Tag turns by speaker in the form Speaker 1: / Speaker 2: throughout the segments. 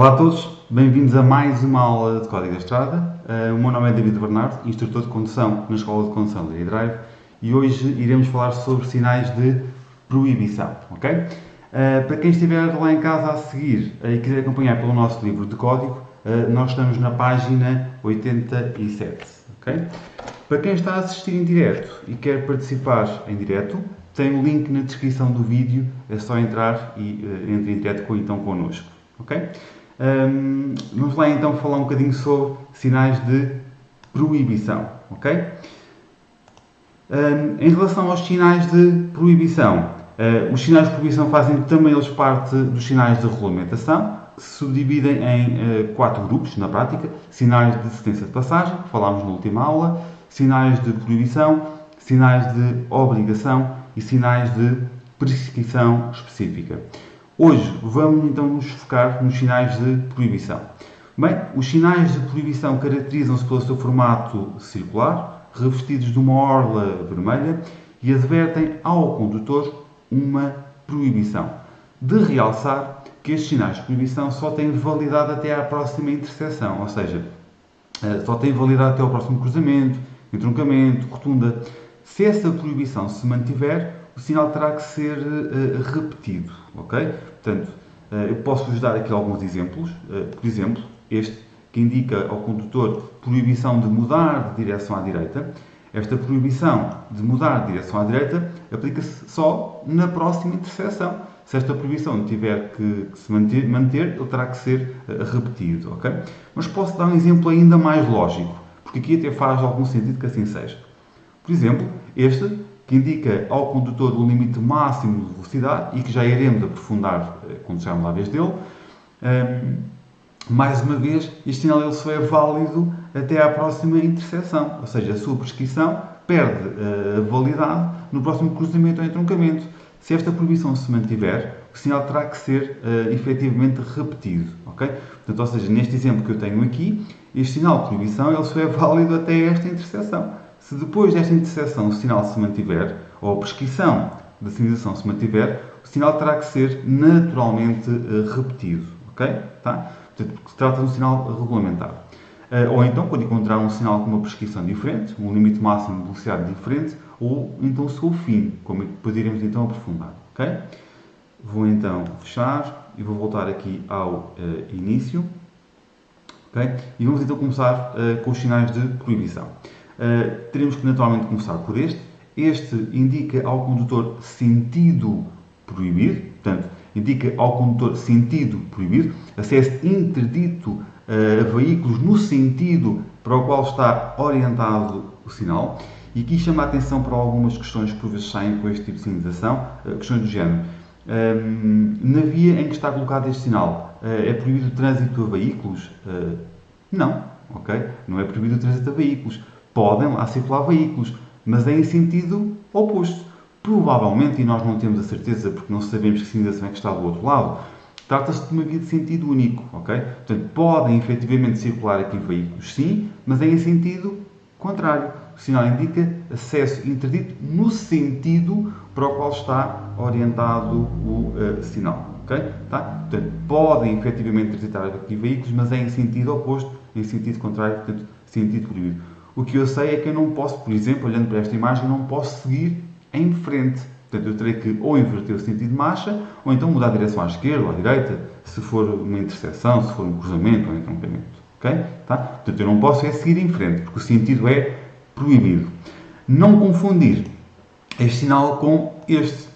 Speaker 1: Olá a todos, bem-vindos a mais uma aula de Código da Estrada. O meu nome é David Bernardo, instrutor de condução na Escola de Condução da eDrive e hoje iremos falar sobre sinais de proibição, ok? Para quem estiver lá em casa a seguir e quiser acompanhar pelo nosso livro de código, nós estamos na página 87, ok? Para quem está a assistir em direto e quer participar em direto, tem o link na descrição do vídeo, é só entrar e entre em direto connosco, ok? Vamos lá então falar um bocadinho sobre sinais de proibição, ok? Em relação aos sinais de proibição, os sinais de proibição fazem também eles parte dos sinais de regulamentação, que se subdividem em 4 grupos na prática: sinais de sentença de passagem, que falámos na última aula, sinais de proibição, sinais de obrigação e sinais de prescrição específica. Hoje vamos então nos focar nos sinais de proibição. Bem, os sinais de proibição caracterizam-se pelo seu formato circular, revestidos de uma orla vermelha e advertem ao condutor uma proibição. De realçar que estes sinais de proibição só têm validade até à próxima intersecção, ou seja, só têm validade até ao próximo cruzamento, entroncamento, rotunda. Se essa proibição se mantiver, o sinal terá que ser repetido, ok? Portanto, eu posso-vos dar aqui alguns exemplos. Por exemplo, este que indica ao condutor proibição de mudar de direção à direita. Esta proibição de mudar de direção à direita aplica-se só na próxima intersecção. Se esta proibição tiver que se manter, ele terá que ser repetido, ok? Mas posso dar um exemplo ainda mais lógico, porque aqui até faz algum sentido que assim seja. Por exemplo, este que indica ao condutor o limite máximo de velocidade e que já iremos aprofundar quando chegarmos à vez dele. Mais uma vez, este sinal ele só é válido até à próxima intersecção, ou seja, a sua prescrição perde a validade no próximo cruzamento ou entroncamento. Se esta proibição se mantiver, o sinal terá que ser efetivamente repetido, ok? Portanto, ou seja, neste exemplo que eu tenho aqui, este sinal de proibição ele só é válido até esta intersecção. Se depois desta intersecção o sinal se mantiver, ou a prescrição da sinalização se mantiver, o sinal terá que ser naturalmente repetido, ok? Tá? Portanto, porque se trata de um sinal regulamentar. Ou então, quando encontrar um sinal com uma prescrição diferente, um limite máximo de velocidade diferente, ou então o seu fim, como depois iremos então aprofundar, ok? Vou então fechar e vou voltar aqui ao início, ok? E vamos então começar com os sinais de proibição. Teremos que naturalmente começar por este. Este indica ao condutor sentido proibido, portanto, indica ao condutor sentido proibido, acesso interdito a veículos no sentido para o qual está orientado o sinal. E aqui chama a atenção para algumas questões que por vezes saem com este tipo de sinalização, questões do género. Na via em que está colocado este sinal, é proibido o trânsito a veículos? Não, ok? Não é proibido o trânsito a veículos. Podem lá circular veículos, mas é em sentido oposto. Provavelmente, e nós não temos a certeza porque não sabemos que sinalização é que está do outro lado, trata-se de uma via de sentido único, ok? Portanto, podem efetivamente circular aqui veículos, sim, mas é em sentido contrário. O sinal indica acesso interdito no sentido para o qual está orientado o sinal, ok? Tá? Portanto, podem efetivamente transitar aqui veículos, mas é em sentido oposto, em sentido contrário, portanto, sentido proibido. O que eu sei é que eu não posso, por exemplo, olhando para esta imagem, não posso seguir em frente. Portanto, eu terei que ou inverter o sentido de marcha, ou então mudar a direção à esquerda ou à direita, se for uma intersecção, se for um cruzamento ou um entroncamento. Ok? Tá? Portanto, eu não posso seguir em frente, porque o sentido é proibido. Não confundir este sinal com este.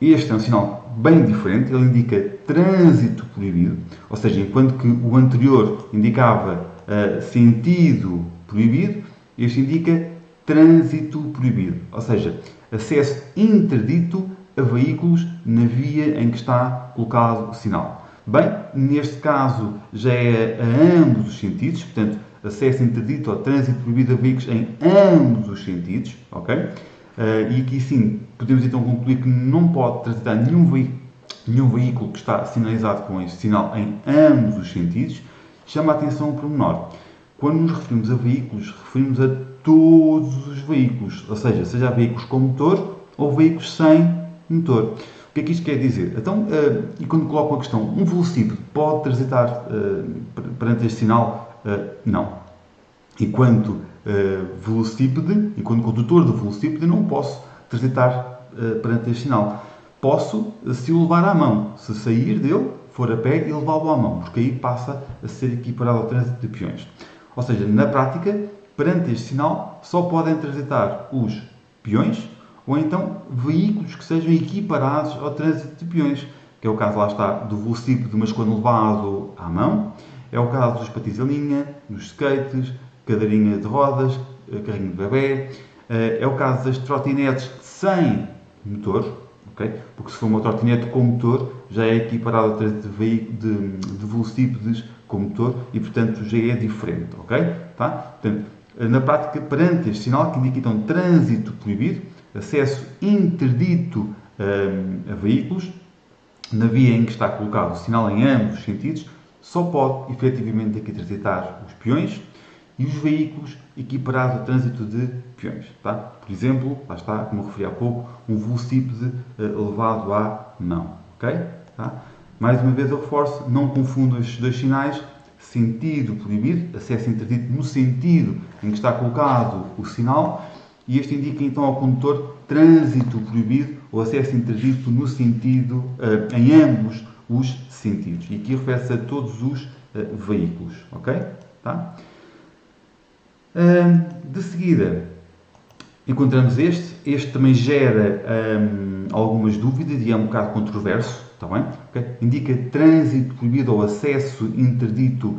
Speaker 1: Este é um sinal bem diferente, ele indica trânsito proibido, ou seja, enquanto que o anterior indicava sentido proibido, este indica trânsito proibido, ou seja, acesso interdito a veículos na via em que está colocado o sinal. Bem, neste caso já é a ambos os sentidos, portanto, acesso interdito ou trânsito proibido a veículos em ambos os sentidos, ok? E aqui sim, podemos então concluir que não pode transitar nenhum veículo que está sinalizado com este sinal em ambos os sentidos. Chama a atenção um pormenor. Quando nos referimos a veículos, referimos a todos os veículos, ou seja a veículos com motor ou veículos sem motor. O que é que isto quer dizer? Então, e quando coloco a questão, um velocípede pode transitar perante este sinal? Não. Enquanto velocípede, enquanto condutor do velocípede, não posso transitar perante este sinal. Posso, se o levar à mão, se sair dele, for a pé e levá-lo à mão, porque aí passa a ser equiparado ao trânsito de peões. Ou seja, na prática, perante este sinal, só podem transitar os peões ou então veículos que sejam equiparados ao trânsito de peões, que é o caso, lá está, do velocípede, mas quando levado à mão, é o caso dos patins em linha, dos skates, cadeirinha de rodas, carrinho de bebê, é o caso das trotinetes sem motor, okay? Porque se for uma trotinete com motor, já é equiparado ao trânsito de velocípedes com motor e, portanto, já é diferente, ok? Tá? Portanto, na prática, perante este sinal que indica então trânsito proibido, acesso interdito a veículos, na via em que está colocado o sinal em ambos os sentidos, só pode efetivamente aqui transitar os peões e os veículos equiparados ao trânsito de peões. Tá? Por exemplo, lá está, como eu referi há pouco, um velocípede levado à mão. Okay? Tá? Mais uma vez eu reforço, não confundam estes dois sinais. Sentido proibido, acesso interdito no sentido em que está colocado o sinal, e este indica então ao condutor trânsito proibido ou acesso interdito no sentido, em ambos os sentidos. E aqui refere-se a todos os veículos. Ok? Tá? De seguida, encontramos este também gera algumas dúvidas e é um bocado controverso, está bem? Okay? Indica trânsito proibido ou acesso interdito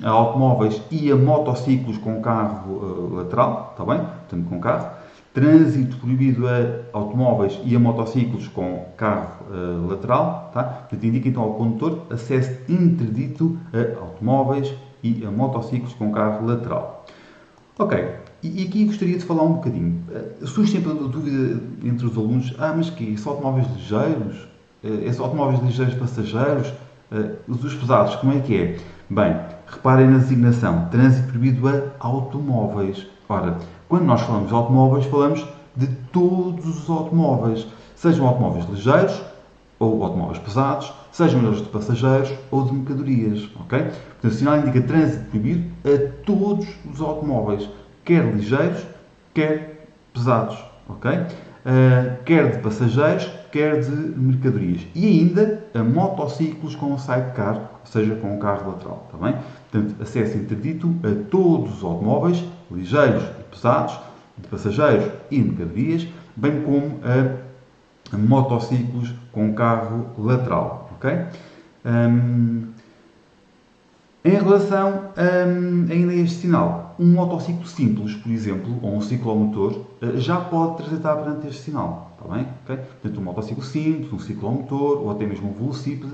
Speaker 1: a automóveis e a motociclos com carro lateral, está bem? Portanto, com carro. Trânsito proibido a automóveis e a motociclos com carro lateral, tá? Portanto, indica então ao condutor acesso interdito a automóveis e a motociclos com carro lateral. Ok, e aqui gostaria de falar um bocadinho. Surge sempre a dúvida entre os alunos, mas que são automóveis ligeiros? São automóveis ligeiros passageiros? Os pesados, como é que é? Bem, reparem na designação, trânsito proibido a automóveis. Ora, quando nós falamos de automóveis, falamos de todos os automóveis, sejam automóveis ligeiros ou automóveis pesados, sejam eles de passageiros ou de mercadorias, ok? Portanto, o sinal indica trânsito proibido a todos os automóveis, quer ligeiros, quer pesados, ok? Quer de passageiros, quer de mercadorias. E ainda a motociclos com sidecar, ou seja, com um carro lateral, está bem? Portanto, acesso interdito a todos os automóveis, ligeiros e pesados, de passageiros e mercadorias, bem como a motociclos com carro lateral, ok? Em relação ainda a este sinal, um motociclo simples, por exemplo, ou um ciclomotor, já pode transitar perante este sinal, está bem? Okay? Portanto, um motociclo simples, um ciclomotor ou até mesmo um velocípede,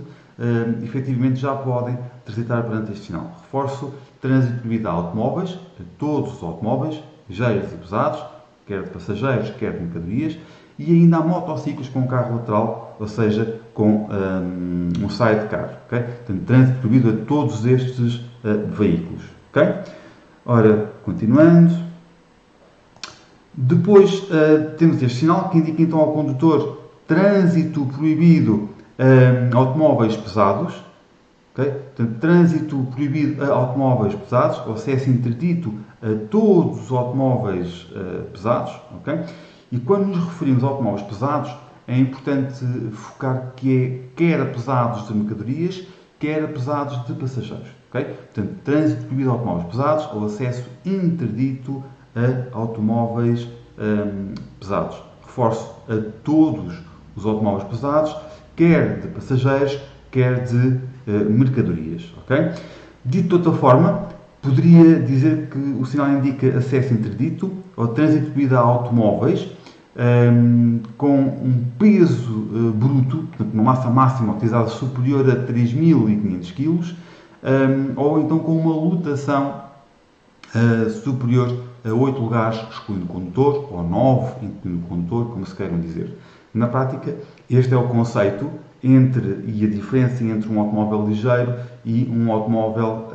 Speaker 1: efetivamente já podem transitar perante este sinal. Reforço, trânsito proibido a automóveis, a todos os automóveis, ligeiros e pesados, quer de passageiros, quer de mercadorias, e ainda há motociclos com carro lateral, ou seja, com um sidecar. Okay? Portanto, trânsito proibido a todos estes veículos. Okay? Ora, continuando. Depois temos este sinal que indica então ao condutor trânsito proibido a automóveis pesados. Okay? Portanto, trânsito proibido a automóveis pesados, ou acesso interdito a todos os automóveis pesados. Okay? E quando nos referimos a automóveis pesados, é importante focar que é quer a pesados de mercadorias, quer a pesados de passageiros. Okay? Portanto, trânsito proibido a automóveis pesados ou acesso interdito a automóveis pesados. Reforço a todos os automóveis pesados, quer de passageiros, quer de mercadorias. Okay? Dito de outra forma, poderia dizer que o sinal indica acesso interdito ou trânsito proibido a automóveis com um peso bruto, portanto, uma massa máxima utilizada superior a 3.500 kg, ou então com uma lotação superior a 8 lugares, excluindo o condutor, ou 9, incluindo o condutor, como se queiram dizer. Na prática, este é o conceito e a diferença entre um automóvel ligeiro e um automóvel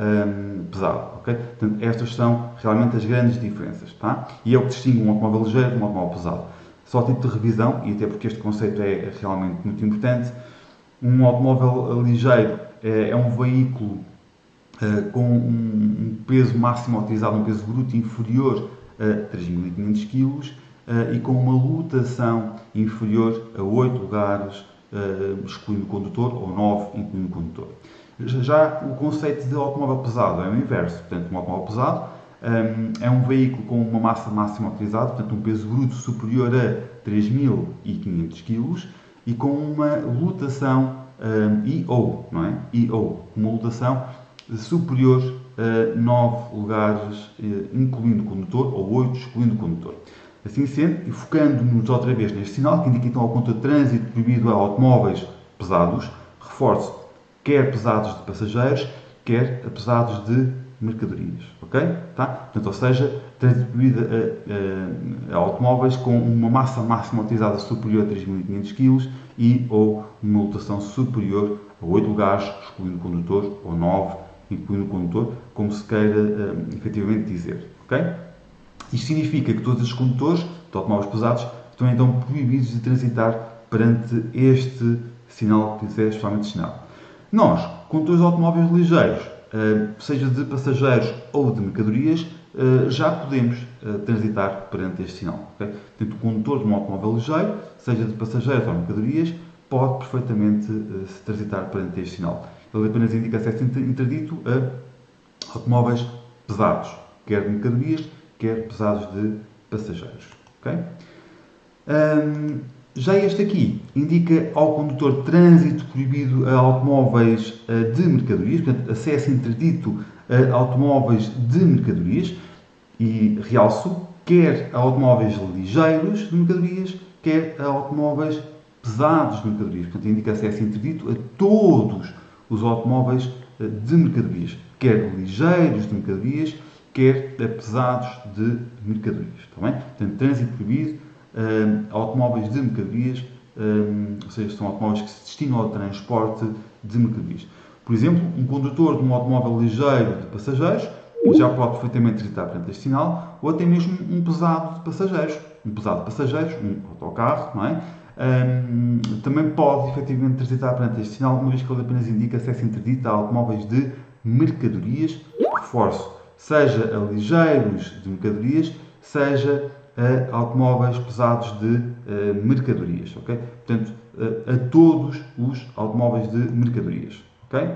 Speaker 1: pesado. Okay? Portanto, estas são realmente as grandes diferenças. Tá? E é o que distingue um automóvel ligeiro de um automóvel pesado. Só a título de revisão, e até porque este conceito é realmente muito importante, um automóvel ligeiro é um veículo com um peso máximo autorizado, um peso bruto inferior a 3.500 kg e com uma lotação inferior a 8 lugares, excluindo o condutor, ou 9, incluindo o condutor. Já o conceito de automóvel pesado é o inverso. Portanto, um automóvel pesado é um veículo com uma massa máxima autorizada, portanto, um peso bruto superior a 3.500 kg e com uma lotação I/O, não é? I/O, uma lotação superior a 9 lugares, incluindo o condutor, ou 8, excluindo o condutor. Assim sendo, e focando-nos outra vez neste sinal, que indica então ao conta de trânsito proibido a automóveis pesados, reforço, quer pesados de passageiros, quer pesados de mercadorias, ok? Tá? Portanto, ou seja, trânsito proibido a automóveis com uma massa máxima utilizada superior a 3.500 kg e ou uma lotação superior a 8 lugares, excluindo o condutor, ou 9, incluindo o condutor, como se queira efetivamente dizer, ok? Isto significa que todos os condutores de automóveis pesados estão então proibidos de transitar perante este sinal que é especialmente destinado. Nós, condutores de automóveis ligeiros, seja de passageiros ou de mercadorias, já podemos transitar perante este sinal. Okay? Portanto, o condutor de um automóvel ligeiro, seja de passageiros ou mercadorias, pode perfeitamente se transitar perante este sinal. Ele apenas indica acesso interdito a automóveis pesados, quer de mercadorias, quer pesados de passageiros. Okay? Já este aqui indica ao condutor trânsito proibido a automóveis de mercadorias, portanto, acesso interdito a automóveis de mercadorias, e realço, quer a automóveis ligeiros de mercadorias, quer a automóveis pesados de mercadorias. Portanto, indica acesso interdito a todos os automóveis de mercadorias, quer ligeiros de mercadorias, quer pesados de mercadorias. Está bem? Portanto, trânsito proibido a automóveis de mercadorias, ou seja, são automóveis que se destinam ao transporte de mercadorias. Por exemplo, um condutor de um automóvel ligeiro de passageiros já pode perfeitamente transitar perante este sinal, ou até mesmo um pesado de passageiros. Um pesado de passageiros, um autocarro, não é? Também pode efetivamente transitar perante este sinal, uma vez que ele apenas indica acesso interdito a automóveis de mercadorias. Reforço, seja a ligeiros de mercadorias, seja a automóveis pesados de mercadorias. Okay? Portanto, a todos os automóveis de mercadorias. Okay?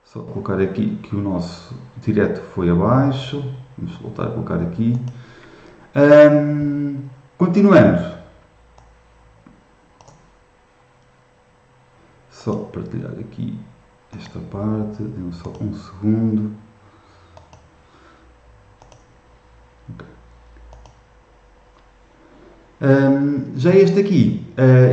Speaker 1: Só colocar aqui que o nosso direto foi abaixo. Vamos voltar a colocar aqui. Continuando. Só partilhar aqui esta parte. Dê-me só um segundo. Okay. Já este aqui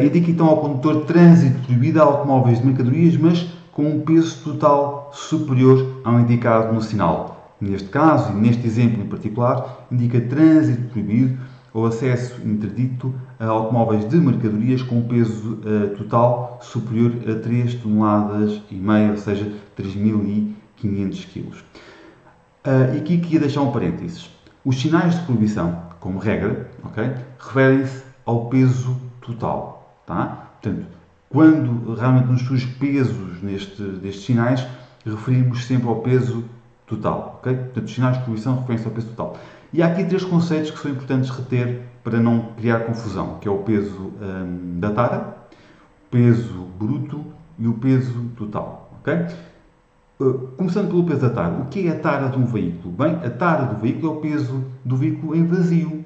Speaker 1: indica então ao condutor trânsito proibido a automóveis de mercadorias, mas com um peso total superior ao indicado no sinal. Neste caso, e neste exemplo em particular, indica trânsito proibido ou acesso interdito a automóveis de mercadorias com peso total superior a 3,5 toneladas, ou seja, 3.500 kg. E aqui queria deixar um parênteses. Os sinais de proibição, como regra, okay, referem-se ao peso total. Tá? Portanto, quando realmente nos surgem pesos destes sinais, referimos sempre ao peso total. Okay? Portanto, os sinais de proibição referem-se ao peso total. E há aqui 3 conceitos que são importantes reter para não criar confusão, que é o peso da tara, o peso bruto e o peso total. Okay? Começando pelo peso da tara. O que é a tara de um veículo? Bem, a tara do veículo é o peso do veículo em vazio,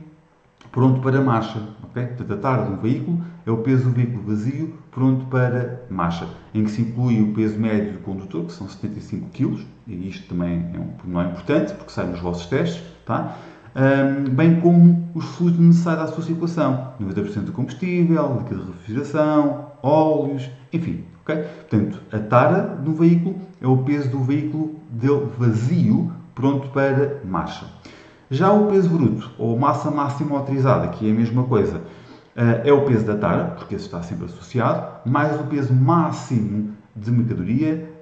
Speaker 1: pronto para marcha. Okay? Portanto, a tara de um veículo é o peso do veículo vazio, pronto para marcha, em que se inclui o peso médio do condutor, que são 75 kg, e isto também é um pormenor importante, porque sai nos vossos testes, tá? Bem como os fluidos necessários à sua circulação, 90% do combustível, líquido de refrigeração, óleos, enfim. Okay? Portanto, a tara de um veículo é o peso do veículo vazio, pronto para marcha. Já o peso bruto, ou massa máxima autorizada, que é a mesma coisa, é o peso da tara, porque esse está sempre associado, mais o peso máximo de mercadoria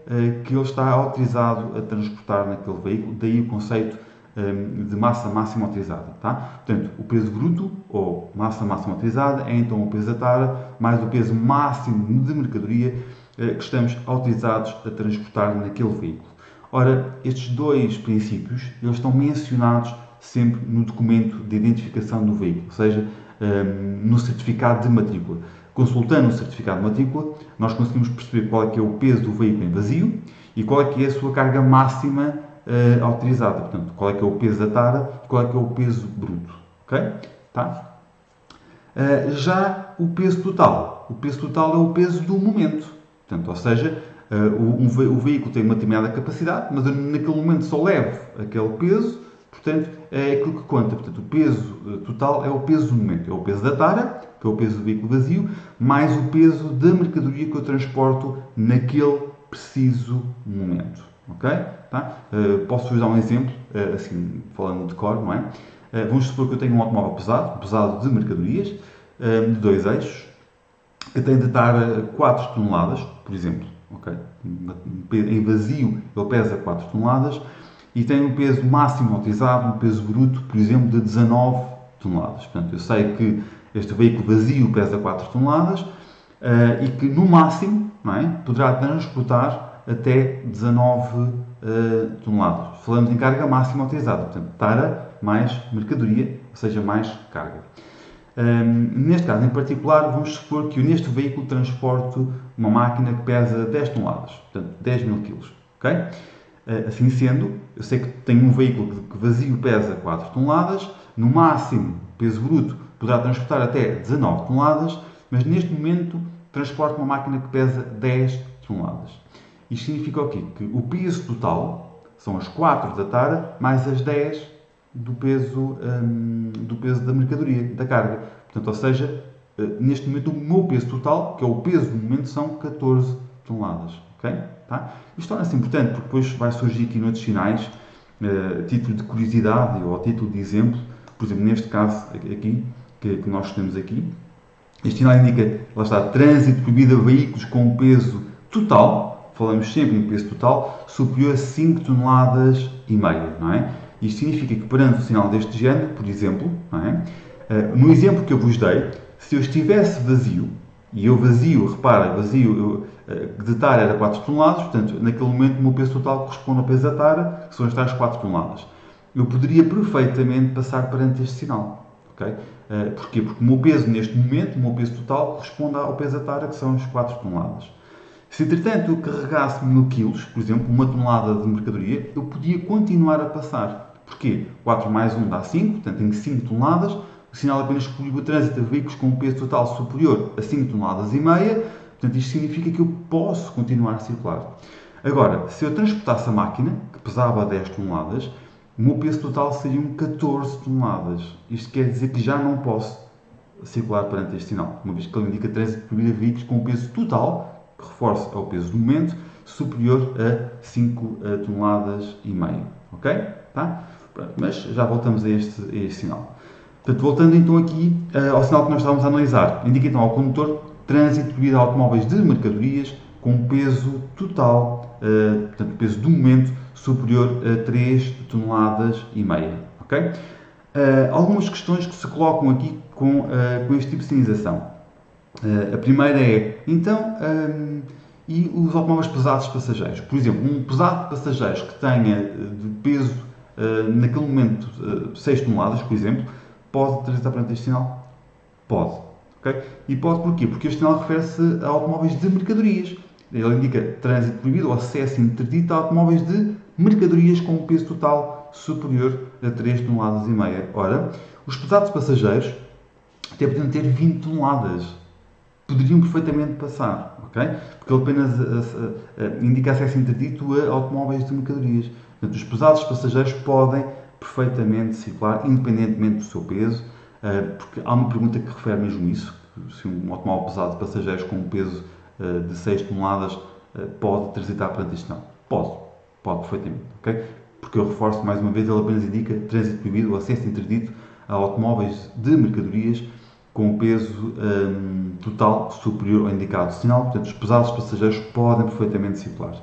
Speaker 1: que ele está autorizado a transportar naquele veículo, daí o conceito de massa máxima autorizada. Tá? Portanto, o peso bruto ou massa máxima autorizada é então o peso da tara mais o peso máximo de mercadoria que estamos autorizados a transportar naquele veículo. Ora, estes dois princípios eles estão mencionados sempre no documento de identificação do veículo, ou seja, no certificado de matrícula. Consultando o certificado de matrícula, nós conseguimos perceber qual é que é o peso do veículo em vazio e qual é que é a sua carga máxima autorizada. Portanto, qual é que é o peso da tara e qual é que é o peso bruto. Ok? Tá? Já o peso total. O peso total é o peso do momento. Portanto, ou seja, o veículo tem uma determinada capacidade, mas eu naquele momento só levo aquele peso, portanto, é aquilo que conta. Portanto, o peso total é o peso do momento. É o peso da tara, que é o peso do veículo vazio, mais o peso da mercadoria que eu transporto naquele preciso momento. Ok? Tá? Posso-vos dar um exemplo, assim, falando de cor, não é? Vamos supor que eu tenho um automóvel pesado de mercadorias, de 2 eixos, que tem de estar 4 toneladas, por exemplo. Okay? Em vazio ele pesa 4 toneladas e tem um peso máximo autorizado, um peso bruto, por exemplo, de 19 toneladas. Portanto, eu sei que este veículo vazio pesa 4 toneladas e que no máximo, não é, poderá transportar até 19 toneladas. Falamos em carga máxima autorizada, portanto, tara mais mercadoria, ou seja, mais carga. Neste caso em particular, vamos supor que eu neste veículo transporto uma máquina que pesa 10 toneladas, portanto 10 mil kg. Okay? Assim sendo, eu sei que tenho um veículo que vazio pesa 4 toneladas, no máximo peso bruto poderá transportar até 19 toneladas, mas neste momento transporto uma máquina que pesa 10 toneladas. Isto significa o quê? Que o peso total são as 4 da tara mais as 10 do peso da mercadoria, da carga. Portanto, ou seja, neste momento o meu peso total, que é o peso do momento, são 14 toneladas. Okay? Tá? Isto torna-se importante porque depois vai surgir aqui noutros sinais, título de curiosidade ou título de exemplo. Por exemplo, neste caso aqui, que nós temos aqui, este sinal indica, lá está, trânsito proibido a veículos com peso total, falamos sempre em peso total, superior a 5 toneladas e meia, não é? Isto significa que perante um sinal deste género, por exemplo, não é? No exemplo que eu vos dei, se eu estivesse vazio, e eu vazio, repara, vazio de tara era 4 toneladas, portanto, naquele momento o meu peso total corresponde ao peso da tara, que são as tais 4 toneladas. Eu poderia perfeitamente passar perante este sinal. Okay? Porquê? Porque o meu peso neste momento, o meu peso total, corresponde ao peso da tara, que são as 4 toneladas. Se, entretanto, eu carregasse 1000 kg, por exemplo, 1 tonelada de mercadoria, eu podia continuar a passar. Porquê? 4 mais 1 dá 5, portanto, tenho 5 toneladas. O sinal apenas proíbe o trânsito a veículos com um peso total superior a 5 toneladas e meia. Portanto, isto significa que eu posso continuar a circular. Agora, se eu transportasse a máquina, que pesava 10 toneladas, o meu peso total seriam 14 toneladas. Isto quer dizer que já não posso circular perante este sinal, uma vez que ele indica trânsito proibido a veículos com um peso total, que reforço é o peso do momento, superior a 5 toneladas e meia. Ok? Tá? Mas já voltamos a este sinal. Portanto, voltando então aqui ao sinal que nós estávamos a analisar, indica então ao condutor trânsito proibido a automóveis de mercadorias com peso total, portanto, peso do momento superior a 3 toneladas e meia. Ok? Algumas questões que se colocam aqui com este tipo de sinalização. A primeira é, então, e os automóveis pesados passageiros? Por exemplo, um pesado de passageiros que tenha de peso, naquele momento, 6 toneladas, por exemplo, pode transitar perante este sinal? Pode. Okay? E pode porquê? Porque este sinal refere-se a automóveis de mercadorias. Ele indica trânsito proibido ou acesso interdito a automóveis de mercadorias com um peso total superior a 3 toneladas e meia. Ora, os pesados passageiros até podiam ter 20 toneladas. Poderiam perfeitamente passar, ok? Porque ele apenas indica acesso interdito a automóveis de mercadorias. Portanto, os pesados passageiros podem perfeitamente circular, independentemente do seu peso, porque há uma pergunta que refere mesmo isso, se um automóvel pesado de passageiros com um peso de 6 toneladas pode transitar perante isto? Não. Pode perfeitamente, ok? Porque eu reforço mais uma vez, ele apenas indica trânsito proibido ou acesso interdito a automóveis de mercadorias com peso total superior ao indicado sinal, portanto os pesados passageiros podem perfeitamente circular.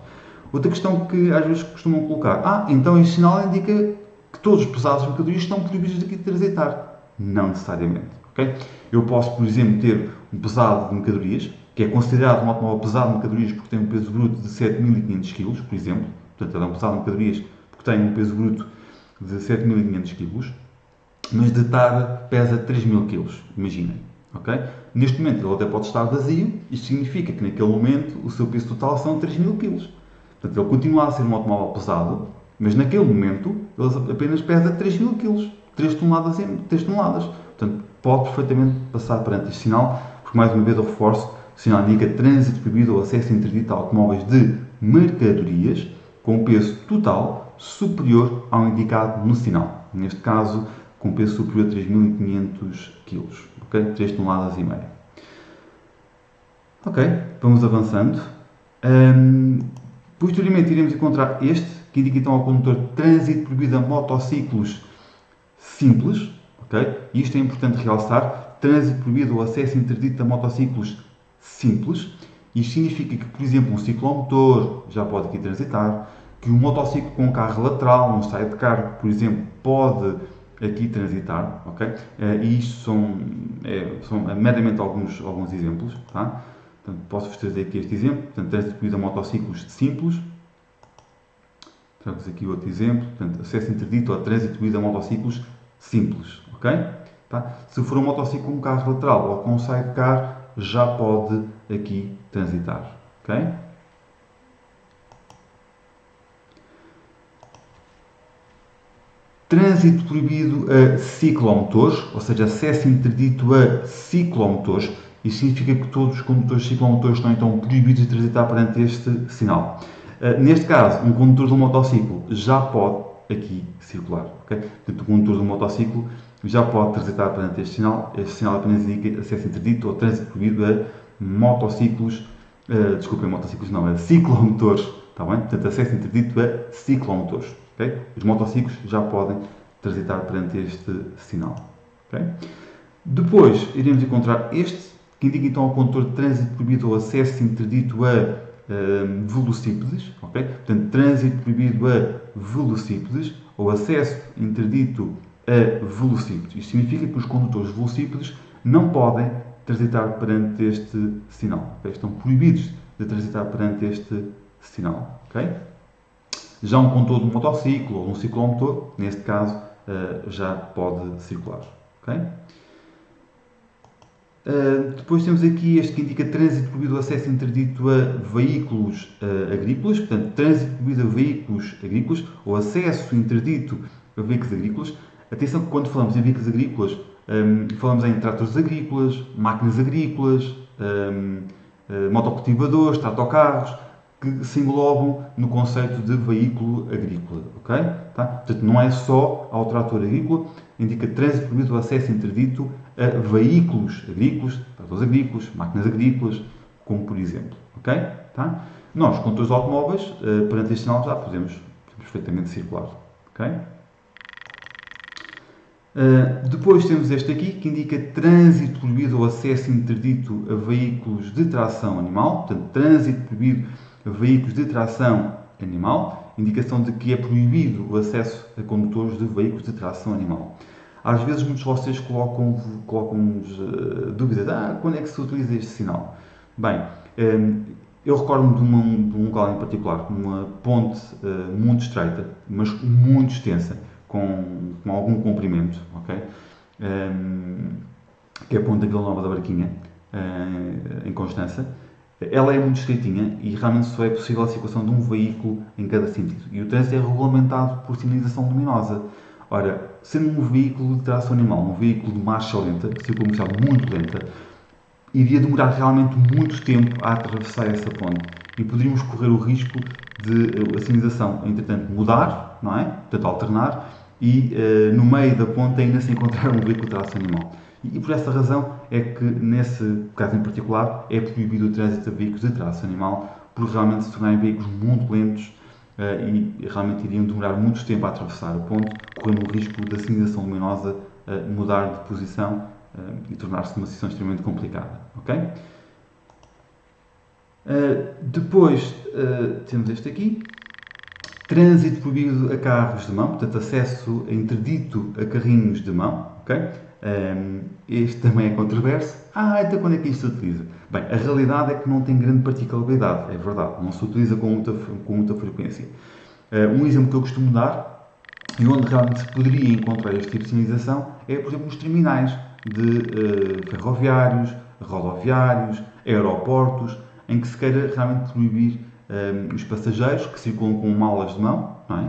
Speaker 1: Outra questão que às vezes costumam colocar, então este sinal indica que todos os pesados de mercadorias estão proibidos de transitar. Não necessariamente. Okay? Eu posso, por exemplo, ter um pesado de mercadorias, que é considerado um automóvel pesado de mercadorias porque tem um peso bruto de 7.500 kg, por exemplo. Portanto, ele é um pesado de mercadorias porque tem um peso bruto de 7.500 kg, mas de tar pesa 3.000 kg, imaginem. Okay? Neste momento ele até pode estar vazio, isto significa que naquele momento o seu peso total são 3.000 kg. Portanto, ele continua a ser um automóvel pesado, mas naquele momento ele apenas pesa 3.000 kg, 3 toneladas. Portanto, pode perfeitamente passar perante este sinal, porque mais uma vez eu reforço, o sinal indica trânsito proibido ou acesso interdito a automóveis de mercadorias com peso total superior ao indicado no sinal. Neste caso, com peso superior a 3.500 kg, ok? 3 toneladas e meia. Ok, vamos avançando. Posteriormente iremos encontrar este, que indica então ao condutor trânsito proibido a motociclos simples, ok? E isto é importante realçar, trânsito proibido ou acesso interdito a motociclos simples. Isto significa que, por exemplo, um ciclomotor já pode aqui transitar, que um motociclo com carro lateral, um sidecar, por exemplo, pode aqui transitar, ok? E isto são meramente alguns exemplos, tá? Portanto, posso-vos trazer aqui este exemplo, portanto, trânsito proibido a motociclos simples. Trago-vos aqui outro exemplo, portanto, acesso interdito ao trânsito proibido a motociclos simples, ok? Tá? Se for um motociclo com carro lateral ou com sidecar, já pode aqui transitar, ok? Trânsito proibido a ciclomotores, ou seja, acesso interdito a ciclomotores. Isso significa que todos os condutores de ciclomotores estão então proibidos de transitar perante este sinal. Neste caso, um condutor de um motociclo já pode aqui circular. Okay? Portanto, o condutor de um motociclo já pode transitar perante este sinal. Este sinal apenas indica acesso interdito ou trânsito proibido a motociclos, motociclos não, a ciclomotores. Está bem? Portanto, acesso interdito a ciclomotores. Okay? Os motociclos já podem transitar perante este sinal. Okay? Depois iremos encontrar este, que indica então ao condutor de trânsito proibido ou acesso interdito a velocípedes. Okay? Portanto, trânsito proibido a velocípedes ou acesso interdito a velocípedes. Isto significa que os condutores de velocípedes não podem transitar perante este sinal. Okay? Estão proibidos de transitar perante este sinal. Okay? Já um condutor de um motociclo ou um ciclomotor, neste caso, já pode circular. Okay? Depois temos aqui este que indica trânsito proibido acesso interdito a veículos agrícolas, portanto, trânsito proibido a veículos agrícolas ou acesso interdito a veículos agrícolas. Atenção que quando falamos em veículos agrícolas, falamos em tratores agrícolas, máquinas agrícolas, motocultivadores, tratocarros, que se englobam no conceito de veículo agrícola, ok? Tá? Portanto, não é só ao trator agrícola, indica trânsito proibido acesso interdito a veículos agrícolas, tratores agrícolas, máquinas agrícolas, como por exemplo, ok? Tá? Nós, condutores de automóveis, perante este sinal já podemos perfeitamente circular, ok? Depois temos este aqui, que indica trânsito proibido ou acesso interdito a veículos de tração animal, portanto, trânsito proibido a veículos de tração animal, indicação de que é proibido o acesso a condutores de veículos de tração animal. Às vezes muitos de vocês colocam-nos dúvidas, quando é que se utiliza este sinal? Bem, eu recordo-me de um local em particular, uma ponte muito estreita, mas muito extensa, com algum comprimento, ok? Que é a ponte da Vila Nova da Barquinha, em Constança. Ela é muito estreitinha e realmente só é possível a circulação de um veículo em cada sentido. E o trânsito é regulamentado por sinalização luminosa. Ora, sendo um veículo de tração animal, um veículo de marcha lenta, circunstancial muito lenta, iria demorar realmente muito tempo a atravessar essa ponte. E poderíamos correr o risco de a sinalização, entretanto, mudar, não é? Portanto, alternar, e no meio da ponte ainda se encontrar um veículo de tração animal. E por essa razão é que, nesse caso em particular, é proibido o trânsito de veículos de tração animal, porque realmente se tornarem veículos muito lentos e realmente iriam demorar muito tempo a atravessar a ponte, correndo o risco da sinalização luminosa mudar de posição e tornar-se uma situação extremamente complicada. Okay? Depois temos este aqui. Trânsito proibido a carros de mão, portanto, acesso interdito a carrinhos de mão, ok? Este também é controverso. Então quando é que isto se utiliza? Bem, a realidade é que não tem grande particularidade, é verdade, não se utiliza com muita frequência. Um exemplo que eu costumo dar, e onde realmente se poderia encontrar este tipo de sinalização, é, por exemplo, nos terminais de ferroviários, rodoviários, aeroportos, em que se queira realmente proibir os passageiros que circulam com malas de mão, não é?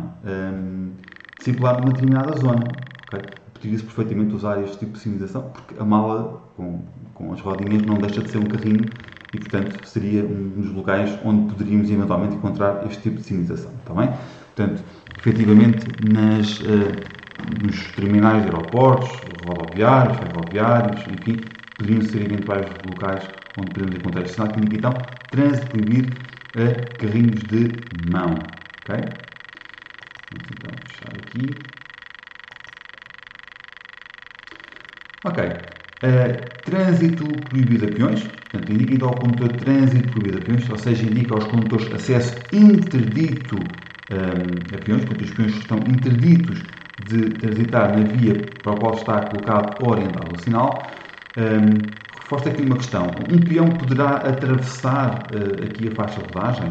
Speaker 1: Circular numa determinada zona. Okay? Poderia-se perfeitamente usar este tipo de sinalização, porque a mala com as rodinhas não deixa de ser um carrinho e, portanto, seria um dos locais onde poderíamos eventualmente encontrar este tipo de sinalização. Está bem? Portanto, efetivamente, nos terminais de aeroportos, rodoviários, ferroviários, enfim, poderiam ser eventuais locais onde podemos encontrar este sinal que indica, então, trânsito proibido a carrinhos de mão. Ok? Vamos então fechar aqui. Ok. Trânsito proibido a peões. Portanto, indica então ao condutor trânsito proibido a peões, ou seja, indica aos condutores acesso interdito a peões. Portanto, os peões estão interditos de transitar na via para a qual está colocado ou orientado o sinal. Reforço aqui uma questão. Um peão poderá atravessar aqui a faixa de rodagem?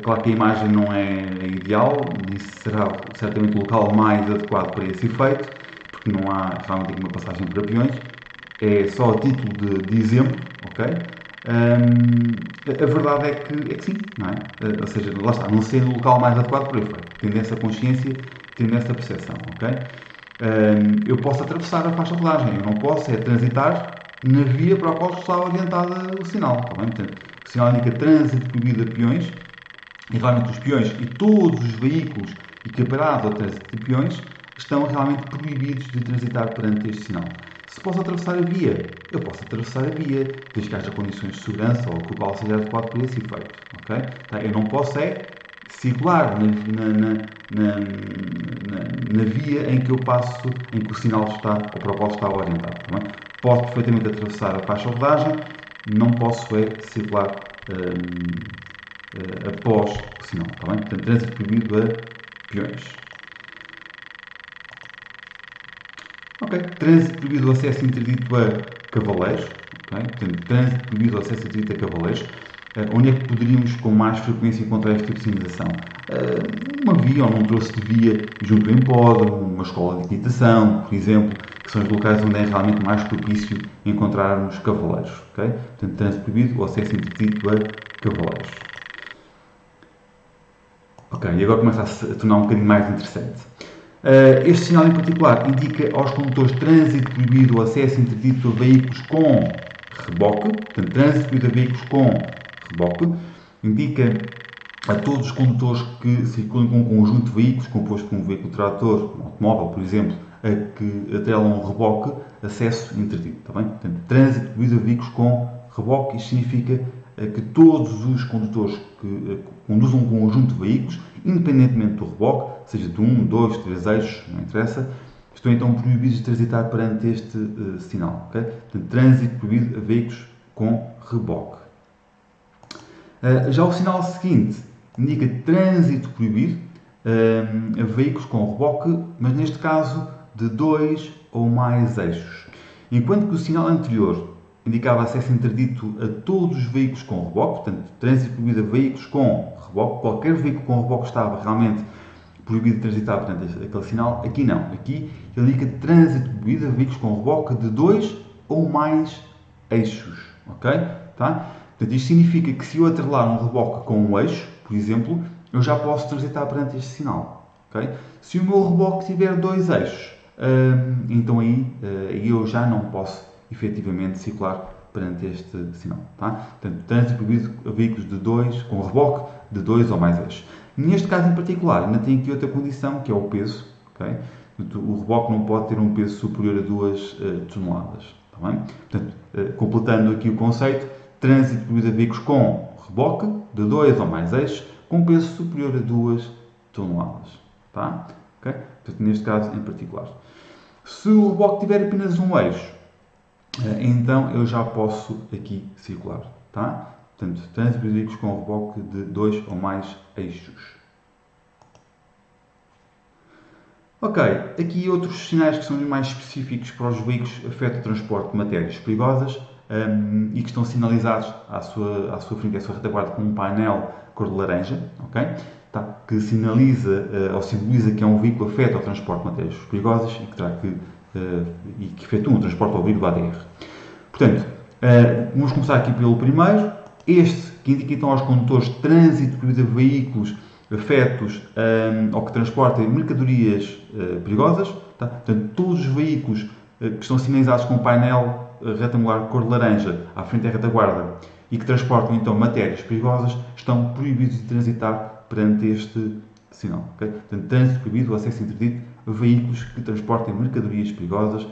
Speaker 1: Claro que a imagem não é ideal, isso será certamente o local mais adequado para esse efeito, porque não há realmente aqui uma passagem para peões, é só a título de exemplo, ok? A verdade é que sim, não é? Ou seja, lá está, não sendo o local mais adequado para o efeito, tendo essa consciência, tendo essa percepção, ok? Eu posso atravessar a faixa de rodagem, eu não posso transitar na via para a qual está orientada o sinal, está bem? Portanto, o sinal indica trânsito proibido a peões, e realmente os peões e todos os veículos equiparados ao trânsito de peões estão realmente proibidos de transitar perante este sinal. Se posso atravessar a via, eu posso atravessar a via, desde que haja condições de segurança ou que o local seja adequado para esse efeito. Okay? Tá? Eu não posso circular na via em que eu passo, em que o sinal está, ou para o qual está orientado. Tá bem? Posso perfeitamente atravessar a faixa de rodagem, não posso circular após o sinal. Tá bem? Portanto, trânsito proibido a peões. Ok. Trânsito proibido o acesso interdito a cavaleiros. Okay? Portanto, trânsito proibido o acesso interdito a cavaleiros. Onde é que poderíamos com mais frequência encontrar este tipo de sinalização? Uma via ou num troço de via junto a um hipódromo, uma escola de equitação, por exemplo, que são os locais onde é realmente mais propício encontrarmos cavaleiros. Okay? Portanto, trânsito proibido o acesso interdito a cavaleiros. Ok, e agora começa a se tornar um bocadinho mais interessante. Este sinal em particular indica aos condutores trânsito proibido o acesso interdito a veículos com reboque, portanto, trânsito proibido a veículos com reboque, indica a todos os condutores que circulam com um conjunto de veículos, composto por um veículo trator, um automóvel, por exemplo, a que atrelam um reboque, acesso interdito, está bem? Portanto, trânsito proibido a veículos com reboque, isto significa que todos os condutores que conduzam um conjunto de veículos, independentemente do reboque, seja de 1, 2, 3 eixos, não interessa, estão então proibidos de transitar perante este sinal. Okay? Portanto, trânsito proibido a veículos com reboque. Já o sinal seguinte indica trânsito proibido a veículos com reboque, mas neste caso de 2 ou mais eixos. Enquanto que o sinal anterior indicava acesso interdito a todos os veículos com reboque, portanto, trânsito proibido a veículos com reboque, qualquer veículo com reboque estava realmente proibido de transitar perante aquele sinal. Aqui não, aqui ele indica trânsito proibido a veículos com reboque de 2 ou mais eixos, ok? Tá? Portanto, isto significa que se eu atrelar um reboque com um eixo, por exemplo, eu já posso transitar perante este sinal. Okay? Se o meu reboque tiver 2 eixos, então aí eu já não posso efetivamente circular perante este sinal. Tá? Portanto, trânsito proibido a veículos de 2, com reboque de 2 ou mais eixos. Neste caso em particular, ainda tem aqui outra condição, que é o peso. Okay? Portanto, o reboque não pode ter um peso superior a 2 toneladas. Tá bem? Portanto, completando aqui o conceito, trânsito proibido a veículos com reboque de 2 ou mais eixos, com peso superior a 2 toneladas. Tá? Okay? Portanto, neste caso em particular. Se o reboque tiver apenas um eixo, então eu já posso aqui circular. Tá? Portanto, trânsito proibido a veículos com reboque de 2 ou mais eixos. Ok, aqui outros sinais que são mais específicos para os veículos afetam o transporte de matérias perigosas e que estão sinalizados à sua frente, à sua retaguarda, com um painel cor de laranja, ok? Tá? Que sinaliza ou simboliza que é um veículo afeto ao transporte de matérias perigosas e que efetua um transporte ao abrigo do ADR. Portanto, vamos começar aqui pelo primeiro. Este que indica então aos condutores de trânsito devido a veículos afetos ou que transportem mercadorias perigosas. Tá? Portanto, todos os veículos que estão sinalizados com um painel retangular cor de laranja à frente da retaguarda e que transportam então matérias perigosas estão proibidos de transitar perante este sinal. Okay? Portanto, trânsito proibido, acesso interdito a veículos que transportem mercadorias perigosas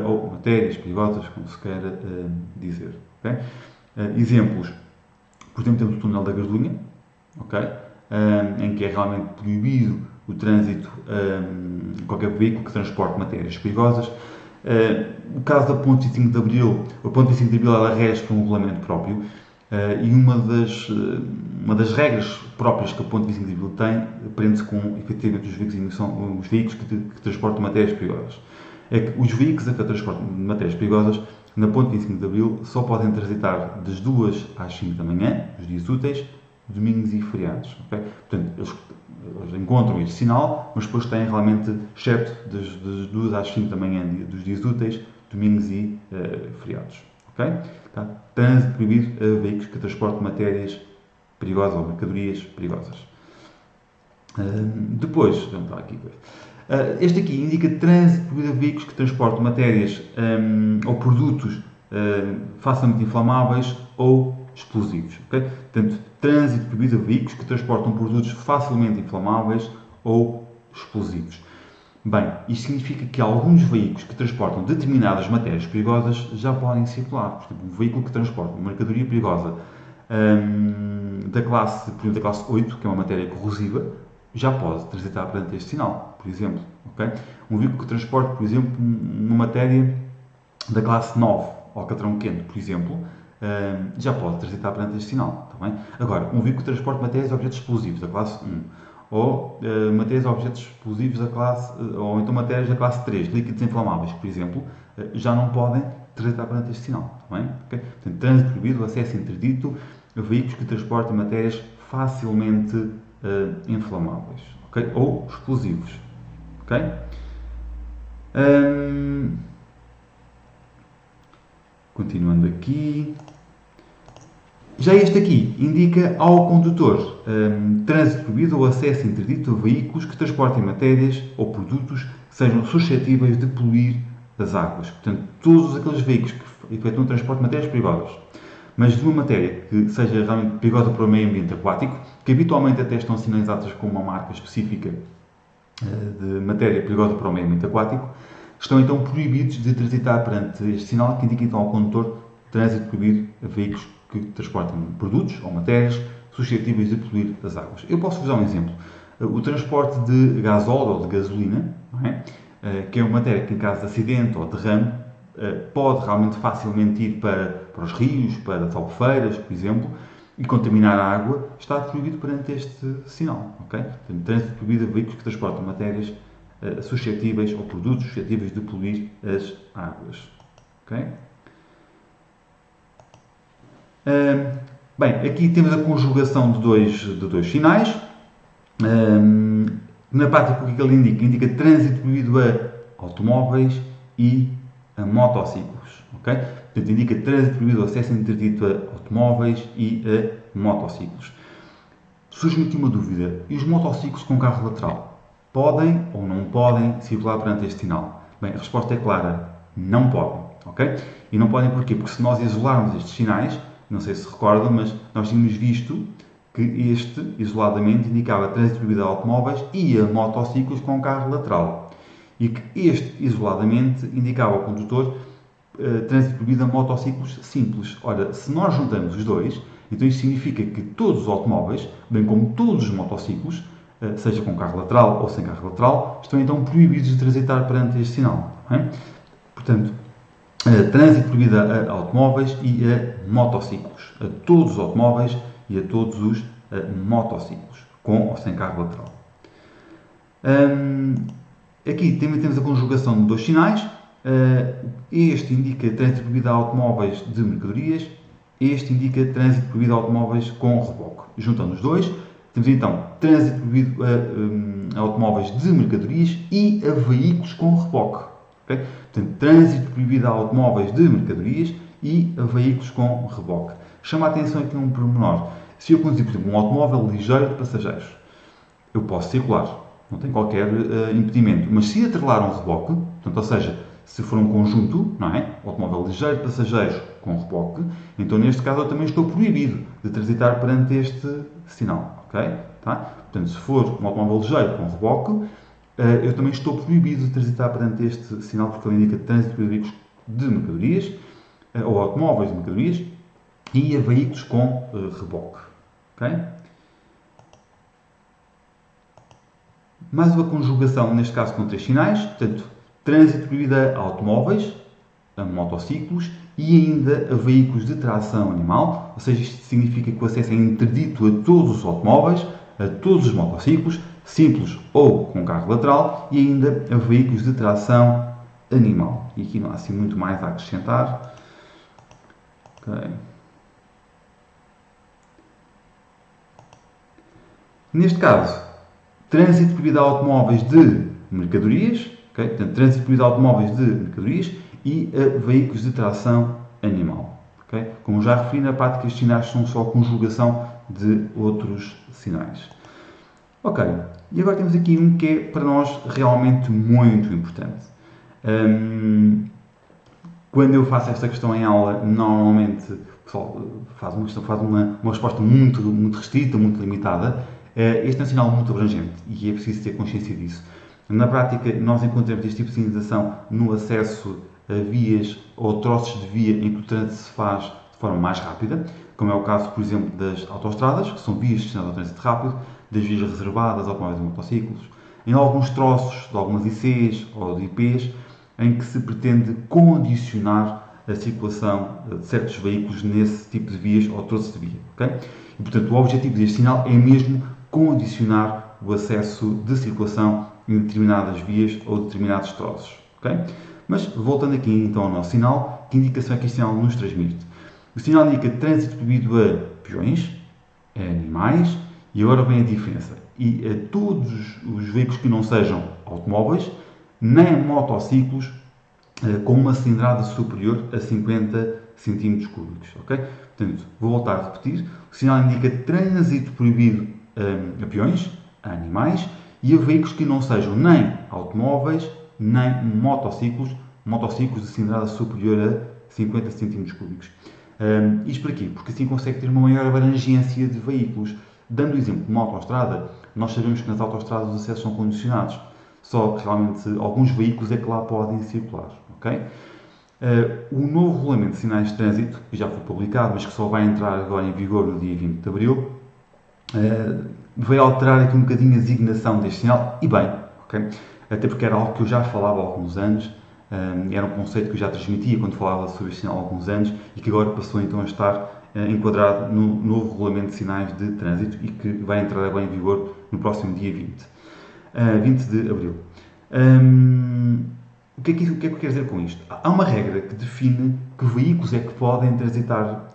Speaker 1: ou matérias perigosas, como se queira dizer. Okay? Exemplos, por exemplo, temos o túnel da gasolina, okay? Em que é realmente proibido o trânsito de qualquer veículo que transporte matérias perigosas. O caso da Ponte 25 de Abril, a Ponte 25 de Abril ela rege por um regulamento próprio e uma das regras próprias que a Ponte 25 de Abril tem prende-se com, efetivamente, os veículos que transportam matérias perigosas. É que os veículos que transportam matérias perigosas na Ponte 25 de Abril só podem transitar das 2 às 5 da manhã, os dias úteis, domingos e feriados. Okay? Portanto, eles encontram este sinal, mas depois têm realmente, excepto das 2 às 5 da manhã dos dias úteis, domingos e feriados. Okay? Tá? Trânsito proibido a veículos que transportam matérias perigosas ou mercadorias perigosas. Depois, vamos lá aqui. Este aqui indica trânsito proibido a veículos que transportam matérias ou produtos facilmente inflamáveis ou explosivos. Okay? Portanto, trânsito proibido a veículos que transportam produtos facilmente inflamáveis ou explosivos. Bem, isto significa que alguns veículos que transportam determinadas matérias perigosas já podem circular. Por exemplo, um veículo que transporta uma mercadoria perigosa da classe 8, que é uma matéria corrosiva, já pode transitar perante este sinal, por exemplo. Okay? Um veículo que transporte, por exemplo, uma matéria da classe 9, alcatrão quente, por exemplo, já pode transitar perante este sinal. Tá bem? Agora, um veículo que transporte matérias e objetos explosivos da classe 1, ou matérias e objetos explosivos da classe, ou então matérias da classe 3, líquidos inflamáveis, por exemplo, já não podem transitar perante este sinal. Tá bem? Okay? Portanto, trânsito proibido, acesso interdito a veículos que transportem matérias facilmente inflamáveis, okay? Ou explosivos. Okay? Continuando aqui. Já este aqui indica ao condutor trânsito proibido ou acesso interdito a veículos que transportem matérias ou produtos que sejam suscetíveis de poluir as águas. Portanto, todos aqueles veículos que efetuam o transporte de matérias perigosas, mas de uma matéria que seja realmente perigosa para o meio ambiente aquático, que habitualmente até estão sinalizadas com uma marca específica de matéria perigosa para o meio ambiente aquático, estão então proibidos de transitar perante este sinal que indica então ao condutor trânsito proibido a veículos que transportam produtos ou matérias suscetíveis de poluir as águas. Eu posso vos dar um exemplo. O transporte de gasóleo ou de gasolina, não é? Que é uma matéria que em caso de acidente ou derrame pode realmente facilmente ir para os rios, para albufeiras, por exemplo, e contaminar a água, está proibido perante este sinal. Okay? Portanto, trânsito proibido a veículos que transportam matérias suscetíveis ou produtos suscetíveis de poluir as águas. Okay? Bem, aqui temos a conjugação de dois sinais. Na prática, o que ele indica? Indica trânsito proibido a automóveis e a motociclos. Okay? Portanto, indica trânsito proibido, acesso interdito a automóveis e a motociclos. Surge-me aqui uma dúvida. E os motociclos com carro lateral? Podem ou não podem circular perante este sinal? Bem, a resposta é clara. Não podem. Okay? E não podem porquê? Porque se nós isolarmos estes sinais, não sei se recordam, mas nós tínhamos visto que este, isoladamente, indicava trânsito proibido a automóveis e a motociclos com carro lateral. E que este, isoladamente, indicava ao condutor trânsito proibido a motociclos simples. Ora, se nós juntamos os dois, então isso significa que todos os automóveis, bem como todos os motociclos, seja com carro lateral ou sem carro lateral, estão então proibidos de transitar perante este sinal. Bem? Portanto, trânsito proibido a automóveis e a motociclos. A todos os automóveis e a todos os motociclos, com ou sem carro lateral. Aqui também temos a conjugação de dois sinais. Este indica trânsito proibido a automóveis de mercadorias. Este indica trânsito proibido a automóveis com reboque. Juntando os dois, temos então trânsito proibido a automóveis de mercadorias e a veículos com reboque. Okay? Portanto, trânsito proibido a automóveis de mercadorias e a veículos com reboque. Chama a atenção aqui um pormenor. Se eu conduzir, por exemplo, um automóvel ligeiro de passageiros, eu posso circular, não tem qualquer impedimento. Mas se atrelar um reboque, portanto, ou seja, se for um conjunto, não é? Automóvel ligeiro de passageiros com reboque, então neste caso eu também estou proibido de transitar perante este sinal, ok? Tá? Portanto, se for um automóvel ligeiro com reboque, eu também estou proibido de transitar perante este sinal porque ele indica trânsito de veículos de mercadorias, ou automóveis de mercadorias, e a veículos com reboque, ok? Mais uma conjugação, neste caso com três sinais, portanto, trânsito proibido a automóveis, a motociclos e ainda a veículos de tração animal, ou seja, isto significa que o acesso é interdito a todos os automóveis, a todos os motociclos, simples ou com carro lateral, e ainda a veículos de tração animal. E aqui não há assim muito mais a acrescentar. Okay. Neste caso, trânsito proibido a automóveis de mercadorias, okay? Portanto, trânsito proibido a automóveis de mercadorias e a veículos de tração animal. Okay? Como já referi, na prática estes sinais são só conjugação de outros sinais. Ok, e agora temos aqui um que é para nós realmente muito importante. Quando eu faço esta questão em aula, normalmente o pessoal faz uma resposta muito restrita, muito limitada. Este é um sinal muito abrangente e é preciso ter consciência disso. Na prática, nós encontramos este tipo de sinalização no acesso a vias ou troços de via em que o trânsito se faz de forma mais rápida, como é o caso, por exemplo, das autoestradas, que são vias destinadas ao trânsito rápido, das vias reservadas a automóveis e motociclos, em alguns troços de algumas ICs ou de IPs, em que se pretende condicionar a circulação de certos veículos nesse tipo de vias ou troços de via. Okay? E, portanto, o objetivo deste sinal é mesmo condicionar o acesso de circulação em determinadas vias ou determinados troços. Okay? Mas, voltando aqui então ao nosso sinal, que indicação é que este sinal nos transmite? O sinal indica trânsito proibido a peões, a animais, e agora vem a diferença. E a todos os veículos que não sejam automóveis, nem motociclos com uma cilindrada superior a 50 cm3. Okay? Portanto, vou voltar a repetir. O sinal indica trânsito proibido a peões, a animais e a veículos que não sejam nem automóveis, nem motociclos de cilindrada superior a 50 cm3. Isto por quê? Porque assim consegue ter uma maior abrangência de veículos. Dando o exemplo de uma autoestrada, nós sabemos que nas autoestradas os acessos são condicionados. Só que realmente alguns veículos é que lá podem circular. Okay? O novo regulamento de sinais de trânsito, que já foi publicado, mas que só vai entrar agora em vigor no dia 20 de abril, veio alterar aqui um bocadinho a designação deste sinal, e bem, okay? Até porque era algo que eu já falava há alguns anos, era um conceito que eu já transmitia quando falava sobre este sinal há alguns anos, e que agora passou então a estar enquadrado no novo regulamento de sinais de trânsito e que vai entrar agora em vigor no próximo dia 20 de abril. O que é que eu quero dizer com isto? Há uma regra que define que veículos é que podem transitar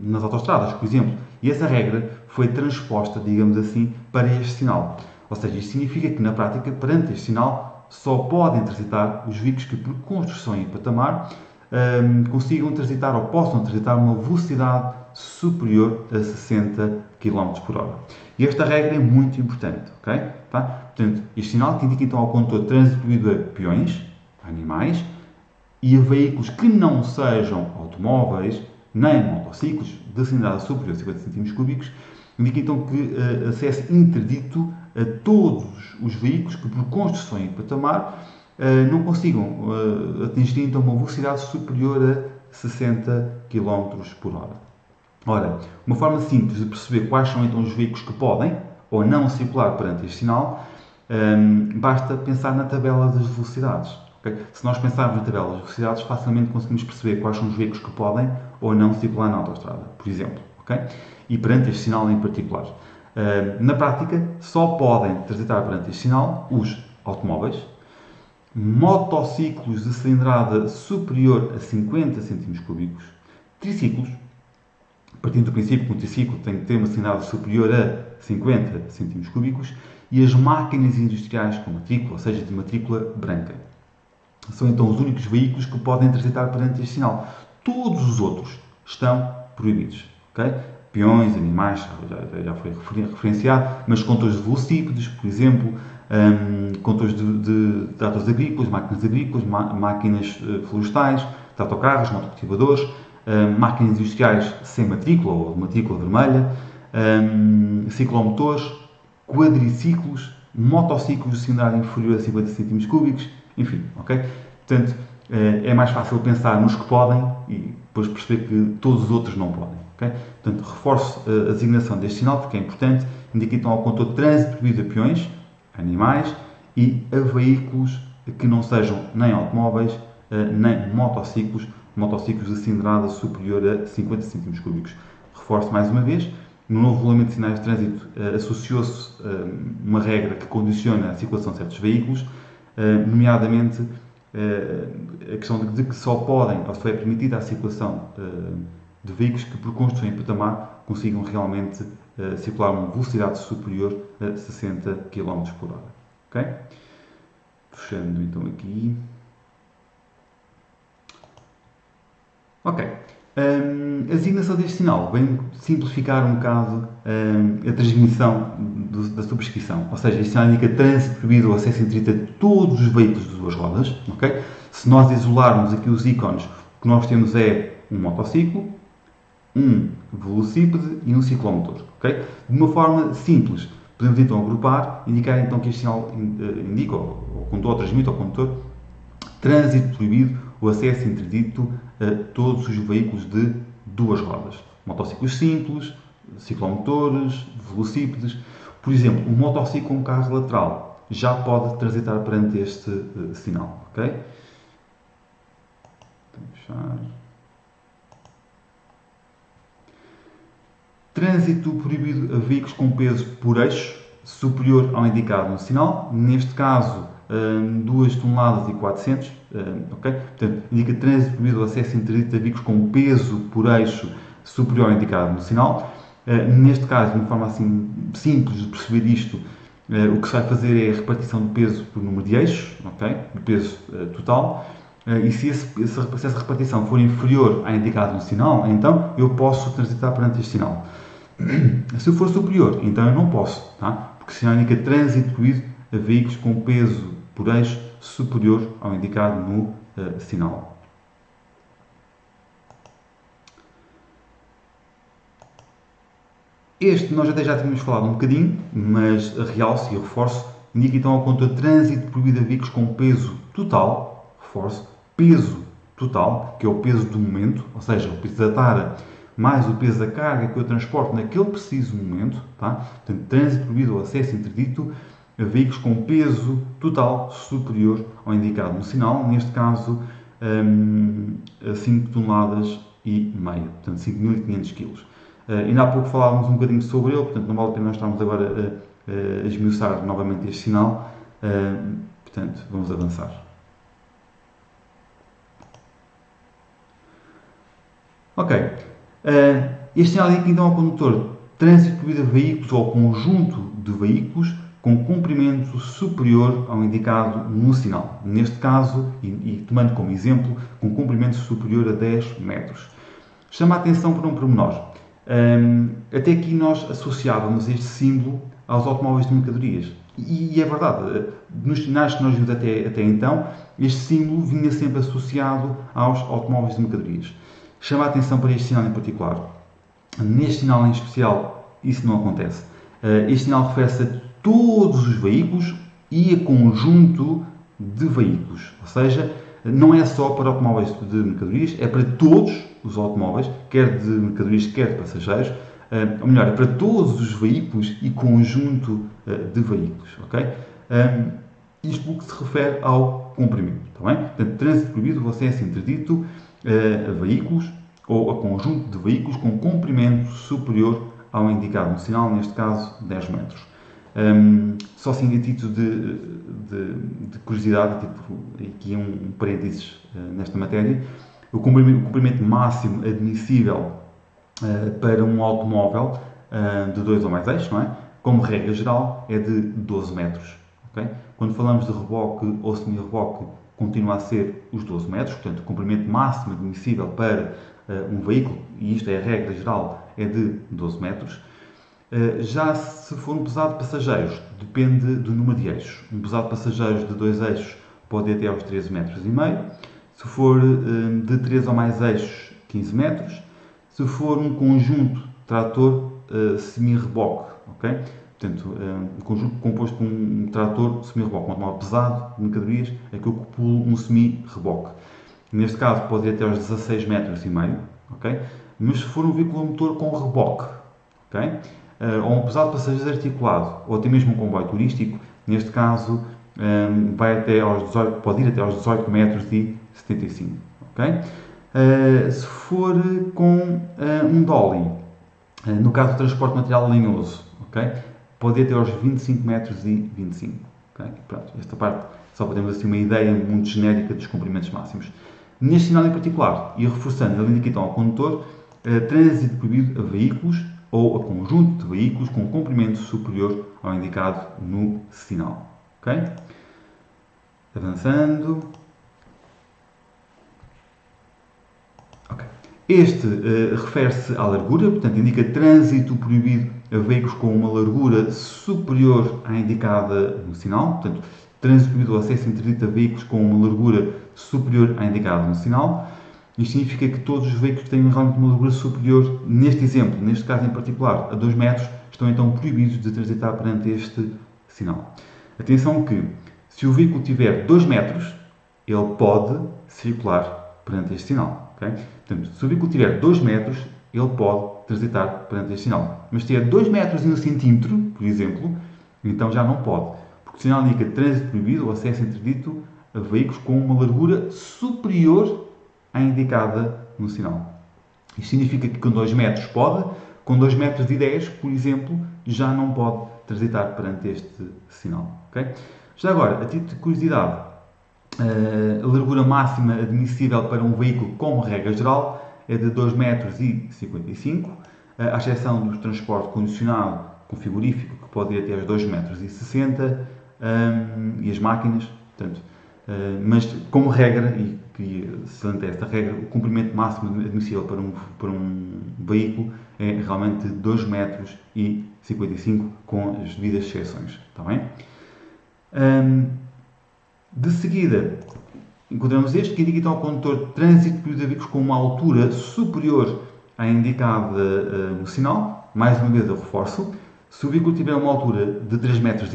Speaker 1: nas autoestradas, por exemplo, e essa regra foi transposta, digamos assim, para este sinal. Ou seja, isto significa que, na prática, perante este sinal, só podem transitar os veículos que, por construção e patamar, consigam transitar ou possam transitar a uma velocidade superior a 60 km por hora. E esta regra é muito importante, ok? Tá? Portanto, este sinal que indica então ao condutor trânsito proibido a peões, a animais, e a veículos que não sejam automóveis, nem motociclos de cilindrada superior a 50 cm3, indica então que acesso interdito a todos os veículos que, por construção e patamar, não consigam atingir então uma velocidade superior a 60 km por hora. Ora, uma forma simples de perceber quais são então os veículos que podem ou não circular perante este sinal, basta pensar na tabela das velocidades. Okay? Se nós pensarmos na tabela das velocidades, facilmente conseguimos perceber quais são os veículos que podem ou não circular na autoestrada, por exemplo. Okay? E perante este sinal em particular. Na prática, só podem transitar perante este sinal os automóveis, motociclos de cilindrada superior a 50 cm3, triciclos, partindo do princípio que um triciclo tem que ter uma cilindrada superior a 50 cm3, e as máquinas industriais com matrícula, ou seja, de matrícula branca. São então os únicos veículos que podem transitar perante este sinal. Todos os outros estão proibidos. Okay? Peões, animais, já foi referenciado, mas condutores de velocípedes, por exemplo, condutores de tratores agrícolas, máquinas florestais, tratocarros, motocultivadores, máquinas industriais sem matrícula ou de matrícula vermelha, ciclomotores, quadriciclos, motociclos de cilindrada inferior a 50 cm3, enfim, ok? Portanto, é mais fácil pensar nos que podem e depois perceber que todos os outros não podem, ok? Portanto, reforço a designação deste sinal porque é importante, indica então ao condutor de trânsito proibido a peões, animais e a veículos que não sejam nem automóveis, nem motociclos de cilindrada superior a 50 cm3. Reforço mais uma vez, no novo regulamento de sinais de trânsito associou-se uma regra que condiciona a circulação de certos veículos, nomeadamente a questão de que só podem, ou só é permitida a circulação de veículos que por construção em patamar consigam realmente circular a uma velocidade superior a 60 km por hora. Ok? Fechando então aqui. Ok. A designação deste sinal vem simplificar um bocado a transmissão da subscrição. Ou seja, este sinal indica trânsito proibido ou acesso intrito a todos os veículos de duas rodas. Okay? Se nós isolarmos aqui os ícones, o que nós temos é um motociclo, um velocípede e um ciclomotor. Okay? De uma forma simples, podemos então agrupar, indicar então que este sinal indica, ou condutor, transmite ao condutor, trânsito proibido ou acesso interdito a todos os veículos de duas rodas. Motociclos simples, ciclomotores, velocípedes. Por exemplo, um motociclo com carro lateral já pode transitar perante este sinal. Ok? Vou fechar. Trânsito proibido a veículos com peso por eixo superior ao indicado no sinal. Neste caso, 2 toneladas e 400, ok? Portanto, indica trânsito proibido ao acesso interdito a veículos com peso por eixo superior ao indicado no sinal. Neste caso, de uma forma assim simples de perceber isto, o que se vai fazer é a repartição do peso por número de eixos, ok? Do peso total. E se essa repartição for inferior à indicado no sinal, então eu posso transitar perante este sinal. Se for superior, então eu não posso, tá? Porque o sinal indica trânsito proibido a veículos com peso por eixo superior ao indicado no sinal. Este nós até já tínhamos falado um bocadinho, mas realço e reforço, indica então ao condutor trânsito proibido a veículos com peso total, reforço, peso total, que é o peso do momento, ou seja, o peso da tara mais o peso da carga que eu transporto naquele preciso momento, tá? Portanto, trânsito proibido ou acesso interdito a veículos com peso total superior ao indicado no sinal, neste caso 5 toneladas e meia, portanto 5.500 kg. Ainda há pouco falávamos um bocadinho sobre ele, portanto não vale a pena nós estarmos agora a esmiuçar novamente este sinal, portanto vamos avançar. Ok, este sinal indica então ao condutor trânsito proibido a veículos ou conjunto de veículos com comprimento superior ao indicado no sinal. Neste caso, e tomando como exemplo, com comprimento superior a 10 metros. Chama a atenção para um pormenor. Até aqui nós associávamos este símbolo aos automóveis de mercadorias. E é verdade, nos sinais que nós vimos até então, este símbolo vinha sempre associado aos automóveis de mercadorias. Chama a atenção para este sinal em particular. Neste sinal em especial, isso não acontece. Este sinal refere-se a todos os veículos e a conjunto de veículos. Ou seja, não é só para automóveis de mercadorias, é para todos os automóveis, quer de mercadorias, quer de passageiros. Ou melhor, é para todos os veículos e conjunto de veículos. Okay? Isto no que se refere ao comprimento. Tá bem? Portanto, trânsito proibido, acesso interdito a veículos ou a conjunto de veículos com comprimento superior ao indicado no sinal, neste caso 10 metros. Só assim, a título de curiosidade, aqui um parênteses nesta matéria, o comprimento máximo admissível para um automóvel de 2 ou mais eixos, não é? Como regra geral, é de 12 metros. Okay? Quando falamos de reboque ou semi-reboque, continua a ser os 12 metros, portanto, o comprimento máximo admissível para um veículo, e isto é a regra geral, é de 12 metros. Já se for um pesado de passageiros, depende do número de eixos. Um pesado de passageiros de 2 eixos pode ir até aos 13,5 metros. Se for de 3 ou mais eixos, 15 metros. Se for um conjunto trator semi-reboque, ok? Portanto, um conjunto composto por um trator semi-reboque, um automóvel pesado de mercadorias, é que ocupa um semi-reboque. Neste caso, pode ir até aos 16,5 metros, ok? Mas se for um veículo a motor com reboque, ok? Ou um pesado de passageiros articulado, ou até mesmo um comboio turístico, neste caso, vai até aos 18, pode ir até aos 18 metros e 75, ok? Se for com um dolly, no caso do transporte de material lenhoso, ok? Pode ir até aos 25 metros e 25. Okay? Pronto, esta parte só para termos assim uma ideia muito genérica dos comprimentos máximos. Neste sinal em particular, e reforçando, ele indica então ao condutor trânsito proibido a veículos ou a conjunto de veículos com comprimento superior ao indicado no sinal. Okay? Avançando. Okay. Este refere-se à largura, portanto indica trânsito proibido a veículos com uma largura superior à indicada no sinal, portanto, trânsito proibido ou acesso interdito a veículos com uma largura superior à indicada no sinal. Isto significa que todos os veículos que tenham realmente uma largura superior, neste exemplo, neste caso em particular, a 2 metros, estão então proibidos de transitar perante este sinal. Atenção que, se o veículo tiver 2 metros, ele pode circular perante este sinal. Okay? Portanto, se o veículo tiver 2 metros, ele pode transitar perante este sinal. Mas se tiver 2 metros e 1 centímetro, por exemplo, então já não pode. Porque o sinal indica trânsito proibido ou acesso interdito a veículos com uma largura superior à indicada no sinal. Isto significa que com 2 metros pode, com 2 metros e 10, por exemplo, já não pode transitar perante este sinal. Okay? Já agora, a título de curiosidade, a largura máxima admissível para um veículo, como regra geral, é de 2,55 m, à exceção do transporte condicionado com frigorífico, que pode ir até aos 2,60 m, e as máquinas, portanto, mas como regra, e que salienta esta regra, o comprimento máximo admissível para um veículo é realmente 2,55 m, com as devidas exceções. Está bem? De seguida, encontramos este que indica então ao condutor trânsito de veículos com uma altura superior à indicada no sinal. Mais uma vez eu reforço, se o veículo tiver uma altura de 3,5 metros,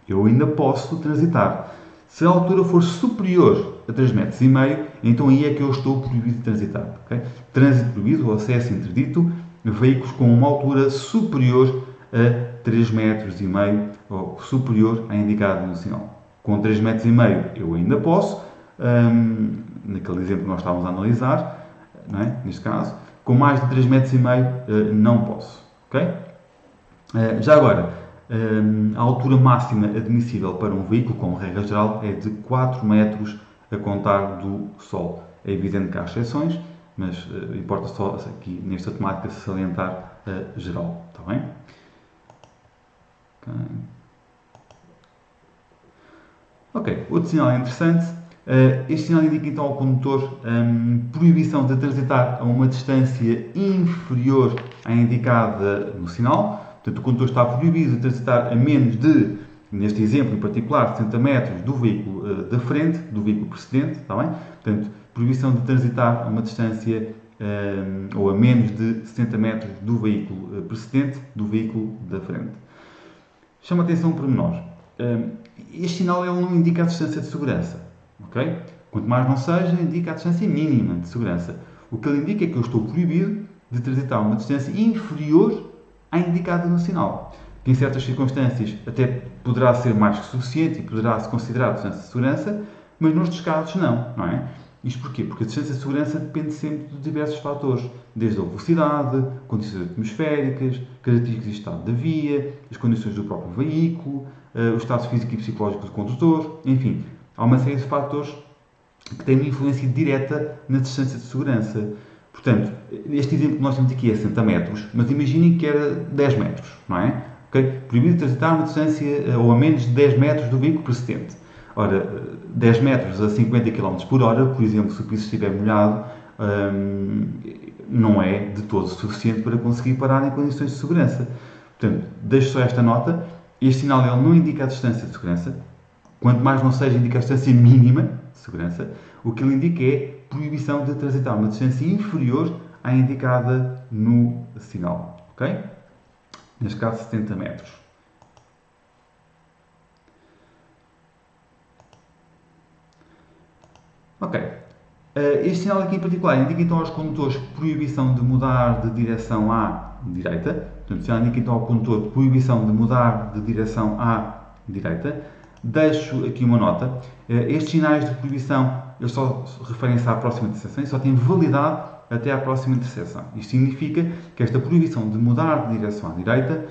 Speaker 1: eu ainda posso transitar. Se a altura for superior a 3,5 metros, então aí é que eu estou proibido de transitar. Okay? Trânsito proibido ou acesso interdito a veículos com uma altura superior a 3,5 metros ou superior à indicada no sinal. Com 3,5 metros eu ainda posso, naquele exemplo que nós estávamos a analisar, não é? Neste caso, com mais de 3,5 metros não posso. Okay? Já agora, a altura máxima admissível para um veículo, como regra geral, é de 4 metros a contar do solo. É evidente que há exceções, mas importa só aqui nesta temática salientar a geral. Está bem? Ok, outro sinal interessante. Este sinal indica então ao condutor proibição de transitar a uma distância inferior à indicada no sinal. Portanto, o condutor está proibido de transitar a menos de, neste exemplo em particular, 60 metros do veículo da frente, do veículo precedente. Está bem? Portanto, proibição de transitar a uma distância ou a menos de 60 metros do veículo precedente, do veículo da frente. Chama a atenção um pormenor. Este sinal ele não indica a distância de segurança. Okay? Quanto mais não seja, indica a distância mínima de segurança. O que ele indica é que eu estou proibido de transitar uma distância inferior à indicada no sinal. Que em certas circunstâncias até poderá ser mais que suficiente e poderá se considerar a distância de segurança, mas noutros casos não é? Isto porquê? Porque a distância de segurança depende sempre de diversos fatores, desde a velocidade, condições atmosféricas, características e estado da via, as condições do próprio veículo, o estado físico e psicológico do condutor, enfim, há uma série de fatores que têm uma influência direta na distância de segurança. Portanto, este exemplo que nós temos aqui é 60 metros, mas imaginem que era 10 metros, não é? Okay? Proibido transitar uma distância ou a menos de 10 metros do veículo precedente. Ora, 10 metros a 50 km por hora, por exemplo, se o piso estiver molhado, não é de todo suficiente para conseguir parar em condições de segurança. Portanto, deixo só esta nota. Este sinal ele não indica a distância de segurança, quanto mais não seja, indica a distância mínima de segurança. O que ele indica é proibição de transitar uma distância inferior à indicada no sinal. Ok? Neste caso, 70 metros. Ok. Este sinal aqui em particular indica então aos condutores proibição de mudar de direção à direita. Portanto, o sinal indica então ao condutor proibição de mudar de direção à direita. Deixo aqui uma nota. Estes sinais de proibição eles só referem-se à próxima interseção e só têm validade até à próxima interseção. Isto significa que esta proibição de mudar de direção à direita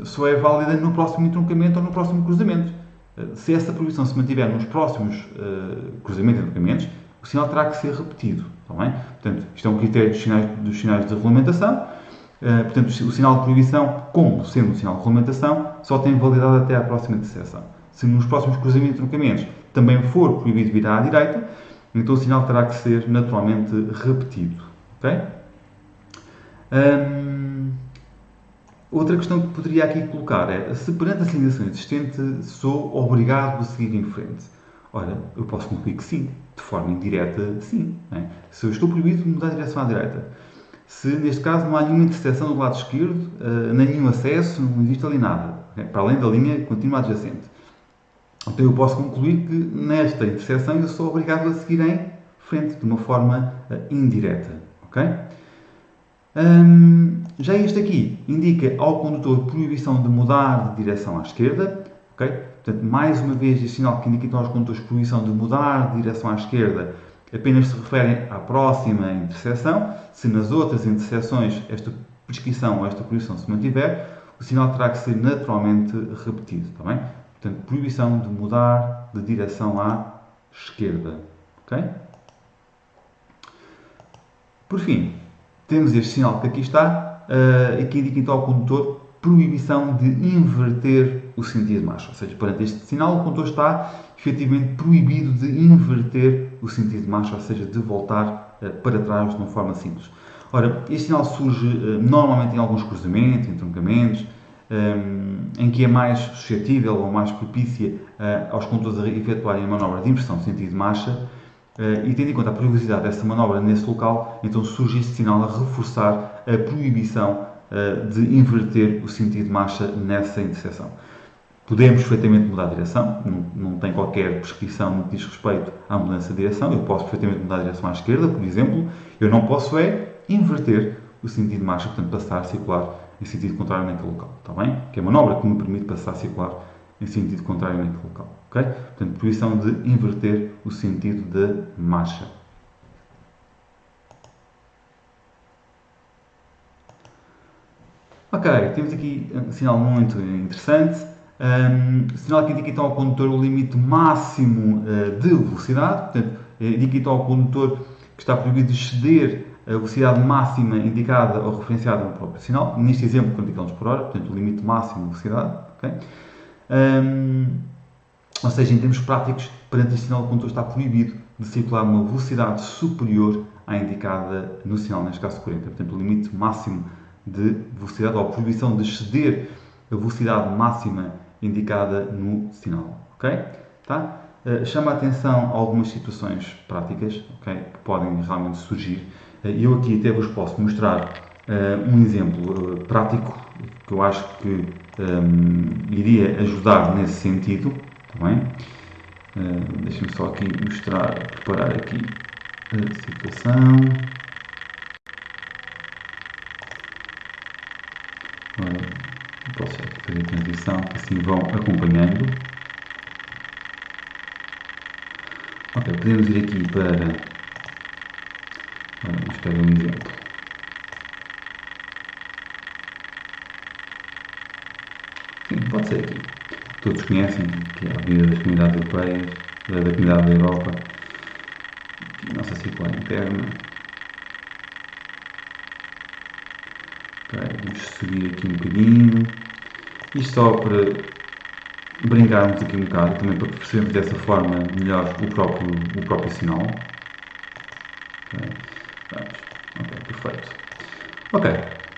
Speaker 1: só é válida no próximo entroncamento ou no próximo cruzamento. Se essa proibição se mantiver nos próximos cruzamentos e entroncamentos, o sinal terá que ser repetido. Está bem? Portanto, isto é um critério dos sinais de regulamentação. Portanto, o sinal de proibição, como sendo um sinal de regulamentação, só tem validade até à próxima interseção. Se nos próximos cruzamentos e entroncamentos também for proibido virar à direita, então o sinal terá que ser naturalmente repetido. Okay? Outra questão que poderia aqui colocar é, se perante a sinalização existente sou obrigado a seguir em frente? Ora, eu posso concluir que sim, de forma indireta, sim. Não é? Se eu estou proibido de mudar de direção à direita, se neste caso não há nenhuma interseção do lado esquerdo, nem nenhum acesso, não existe ali nada, para além da linha contínua adjacente. Então eu posso concluir que nesta interseção eu sou obrigado a seguir em frente, de uma forma indireta. Ok? Já este aqui indica ao condutor proibição de mudar de direção à esquerda. Ok? Portanto, mais uma vez, este sinal que indica então aos condutores proibição de mudar de direção à esquerda apenas se referem à próxima interseção. Se nas outras interseções esta prescrição ou esta proibição se mantiver, o sinal terá que ser naturalmente repetido. Está bem? Portanto, proibição de mudar de direção à esquerda. Ok? Por fim, temos este sinal que aqui está e que indica então ao condutor proibição de inverter o sentido de marcha. Ou seja, perante este sinal, o condutor está efetivamente proibido de inverter o sentido de marcha, ou seja, de voltar para trás de uma forma simples. Ora, este sinal surge normalmente em alguns cruzamentos, entroncamentos, em que é mais suscetível ou mais propícia aos condutores a efetuarem a manobra de inversão de sentido de marcha, e tendo em conta a perigosidade dessa manobra nesse local, então surge este sinal a reforçar a proibição de inverter o sentido de marcha nessa interseção. Podemos perfeitamente mudar de direção, não tem qualquer prescrição no que diz respeito à mudança de direção. Eu posso perfeitamente mudar de direção à esquerda, por exemplo. Eu não posso inverter o sentido de marcha, portanto, passar a circular em sentido contrário naquele local. Está bem? Que é a manobra que me permite passar a circular em sentido contrário naquele local. Ok? Portanto, proibição de inverter o sentido da marcha. Ok, temos aqui um sinal muito interessante. Sinal que indica então ao condutor o limite máximo de velocidade. Portanto, indica então ao condutor que está proibido de exceder a velocidade máxima indicada ou referenciada no próprio sinal. Neste exemplo, 40 km por hora, portanto, o limite máximo de velocidade. Okay? Ou seja, em termos práticos, perante este sinal, o condutor está proibido de circular a uma velocidade superior à indicada no sinal, neste caso 40. Portanto, o limite máximo de velocidade, ou a proibição de exceder a velocidade máxima indicada no sinal. Ok? Tá? Chama a atenção a algumas situações práticas, okay, que podem realmente surgir. E eu aqui até vos posso mostrar um exemplo prático que eu acho que iria ajudar nesse sentido. Tá bem? Deixem-me só aqui mostrar, preparar aqui a situação. Posso fazer a transição, que assim vão acompanhando. Ok, podemos ir aqui para... Vamos pegar um exemplo. Sim, pode ser aqui. Todos conhecem, que é a Avenida das Comunidades Europeias, da Comunidade da Europa. Aqui a nossa circular interna. Ok, vamos subir aqui um bocadinho. Isto só para brincarmos aqui um bocado, também para percebermos dessa forma melhor o próprio sinal. Ok, ok, perfeito. Ok,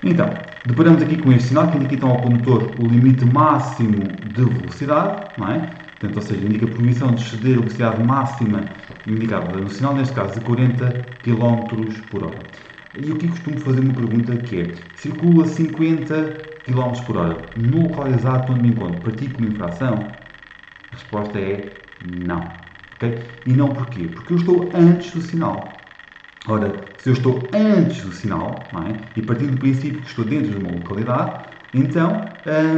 Speaker 1: então, deparamos aqui com este sinal que indica então ao condutor o limite máximo de velocidade, não é? Portanto, ou seja, indica a proibição de exceder a velocidade máxima indicada no sinal, neste caso de 40 km por hora. E aqui costumo fazer uma pergunta que é: circula 50 km por hora no local exato onde me encontro, pratico uma infração? A resposta é não. Okay? E não porquê? Porque eu estou antes do sinal. Ora, se eu estou antes do sinal, não é? E partindo do princípio que estou dentro de uma localidade, então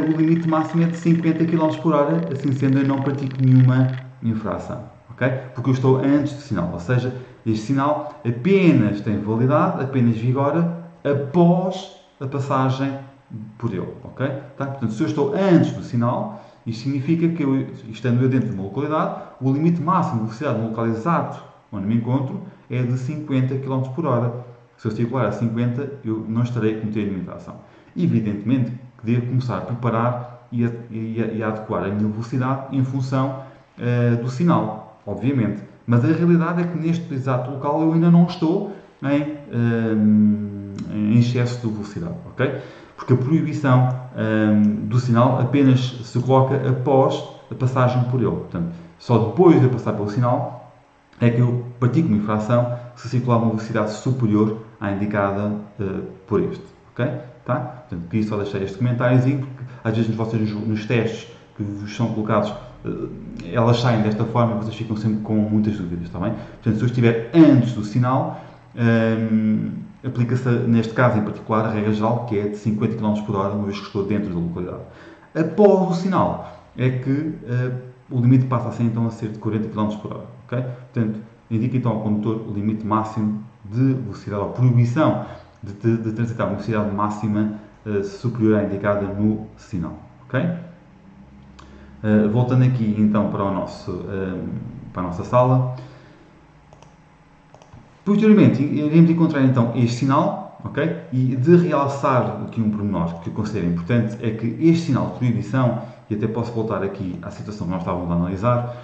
Speaker 1: o limite máximo é de 50 km por hora, assim sendo eu não pratico nenhuma infração. Okay? Porque eu estou antes do sinal, ou seja, este sinal apenas tem validade, apenas vigora após a passagem por ele. Okay? Tá? Portanto, se eu estou antes do sinal, isto significa que, estando eu dentro de uma localidade, o limite máximo de velocidade no local exato onde me encontro é de 50 km por hora. Se eu circular a 50, eu não estarei a cometer nenhuma infração. Evidentemente que devo começar a preparar e a adequar a minha velocidade em função do sinal, obviamente. Mas a realidade é que neste exato local eu ainda não estou em excesso de velocidade, ok? Porque a proibição do sinal apenas se coloca após a passagem por ele. Portanto, só depois de eu passar pelo sinal é que eu pratico uma infração se circular a uma velocidade superior à indicada por este. Ok? Tá? Portanto, queria só deixar este comentáriozinho, porque às vezes vocês nos testes que vos são colocados, elas saem desta forma e vocês ficam sempre com muitas dúvidas. Está bem? Portanto, se eu estiver antes do sinal, aplica-se, neste caso em particular, a regra geral, que é de 50 km por hora, uma vez que estou dentro da localidade. Após o sinal, é que o limite passa a ser, então, a ser de 40 km por hora. Okay? Portanto, indica então ao condutor o limite máximo de velocidade, ou proibição de transitar uma velocidade máxima superior à indicada no sinal. Okay? Voltando aqui então para a nossa sala. Posteriormente, iremos encontrar então este sinal, okay? E de realçar aqui um pormenor que eu considero importante é que este sinal de proibição, e até posso voltar aqui à situação que nós estávamos a analisar,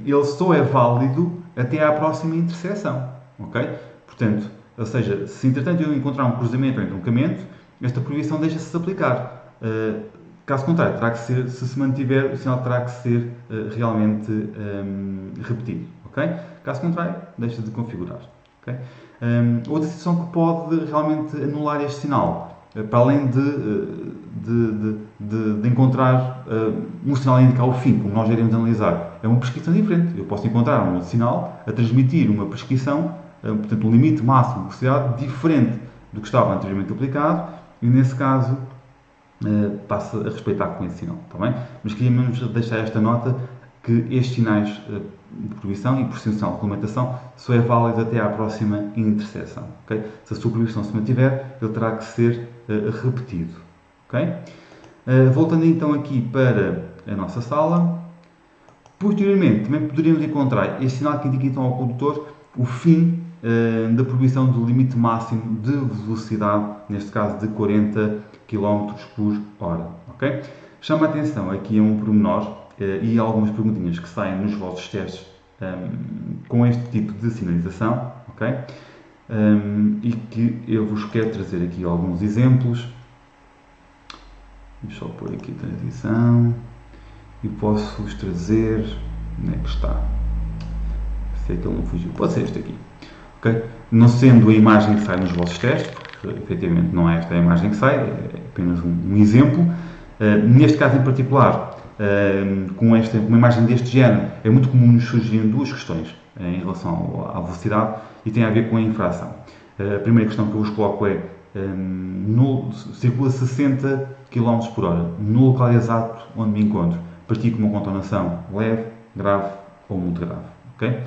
Speaker 1: ele só é válido até à próxima intersecção, ok? Portanto, ou seja, se entretanto eu encontrar um cruzamento ou entroncamento, esta proibição deixa-se de aplicar. Caso contrário, terá que ser, se mantiver, o sinal terá que ser realmente repetido, ok? Caso contrário, deixa de configurar, ok? Outra situação que pode realmente anular este sinal, para além de encontrar um sinal a indicar o fim, como nós já iremos analisar, é uma prescrição diferente. Eu posso encontrar um outro sinal a transmitir uma prescrição, portanto, um limite máximo de velocidade diferente do que estava anteriormente aplicado, e nesse caso passa a respeitar com esse sinal, está bem? Mas queríamos deixar esta nota que estes sinais de proibição e por si um sinal de regulamentação só é válido até à próxima interseção, ok? Se a sua proibição se mantiver, ele terá que ser repetido, ok? Voltando então aqui para a nossa sala, posteriormente também poderíamos encontrar este sinal que indica então ao condutor o fim da proibição do limite máximo de velocidade, neste caso de 40 km por hora, ok? Chama a atenção aqui a um pormenor e algumas perguntinhas que saem nos vossos testes com este tipo de sinalização, ok? E que eu vos quero trazer aqui alguns exemplos. Deixa eu pôr aqui a transição e posso-vos trazer. Onde é que está? Se é que ele não fugiu, pode ser este aqui, ok? Não sendo a imagem que sai nos vossos testes, porque efetivamente não é esta a imagem que sai, é apenas um exemplo. Neste caso em particular, com uma imagem deste género, é muito comum nos surgirem duas questões em relação à velocidade e tem a ver com a infração. A primeira questão que eu vos coloco é: circula 60 km por hora no local exato onde me encontro, pratico uma contornação leve, grave ou muito grave. ok?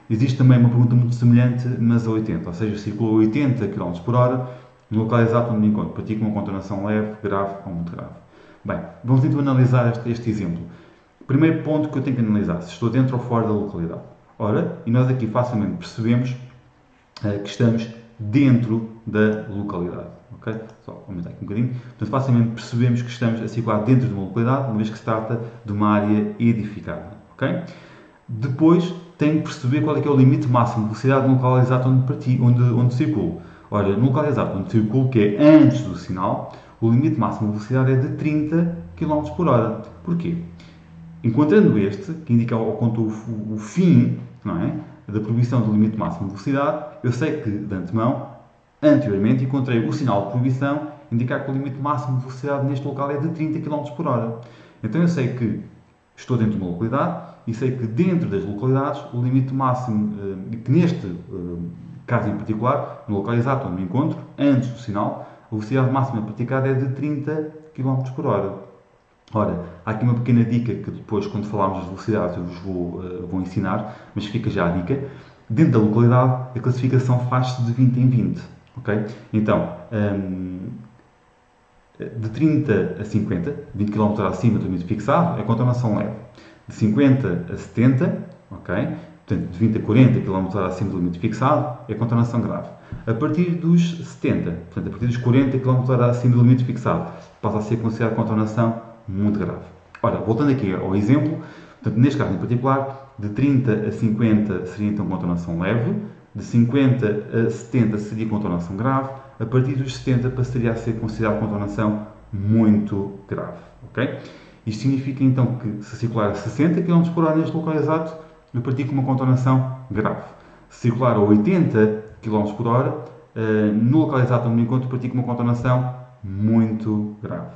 Speaker 1: Existe também uma pergunta muito semelhante, mas a 80, ou seja, circula a 80 km por hora no local exato onde me encontro, pratica uma contornação leve, grave ou muito grave. Bem, vamos então analisar este exemplo. Primeiro ponto que eu tenho que analisar, se estou dentro ou fora da localidade. Ora, e nós aqui facilmente percebemos que estamos dentro da localidade. Ok? Só aumentar aqui um bocadinho. Portanto, facilmente percebemos que estamos a circular dentro de uma localidade, uma vez que se trata de uma área edificada. Ok? Depois, tenho que perceber qual é que é o limite máximo de velocidade no local exato onde circulo. Ora, no local exato onde circulo, que é antes do sinal, o limite máximo de velocidade é de 30 km por hora. Porquê? Encontrando este, que indica o fim, não é, da proibição do limite máximo de velocidade, eu sei que, de antemão, anteriormente, encontrei o sinal de proibição indicar que o limite máximo de velocidade neste local é de 30 km por hora. Então eu sei que estou dentro de uma localidade e sei que dentro das localidades o limite máximo, que neste caso em particular, no local exato onde me encontro, antes do sinal, a velocidade máxima praticada é de 30 km por hora. Ora, há aqui uma pequena dica que depois, quando falarmos das velocidades, eu vos vou ensinar, mas fica já a dica. Dentro da localidade, a classificação faz-se de 20 em 20. Okay? Então, de 30 a 50, 20 km acima do limite fixado, é contornação leve. De 50 a 70, okay? Portanto, de 20 a 40 km acima do limite fixado, é contornação grave. A partir dos 70, portanto, a partir dos 40 km acima do limite fixado, passa a ser considerado contornação muito grave. Ora, voltando aqui ao exemplo, portanto, neste caso em particular, de 30 a 50 seria então contornação leve, de 50 a 70 seria contornação grave, a partir dos 70 passaria a ser considerado contornação muito grave. Okay? Isto significa então que se circular a 60 km por hora neste local exato, eu pratico uma contornação grave. Se circular a 80 km por hora, no local exato onde me encontro, pratico uma contornação muito grave.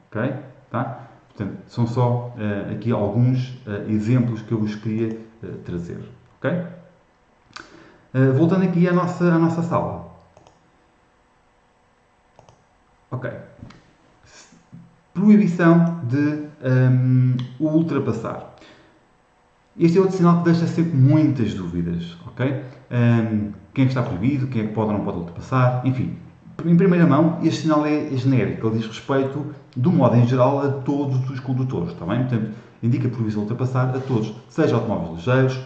Speaker 1: Ok? Tá? Portanto, são só aqui alguns exemplos que eu vos queria trazer. Ok? Voltando aqui à nossa sala. Ok. Proibição de ultrapassar. Este é outro sinal que deixa sempre muitas dúvidas. Ok? Quem é que está proibido, quem é que pode ou não pode ultrapassar, enfim. Em primeira mão, este sinal é genérico, ele diz respeito, do modo em geral, a todos os condutores, está bem? Portanto, indica proibição de ultrapassar a todos, seja automóveis ligeiros,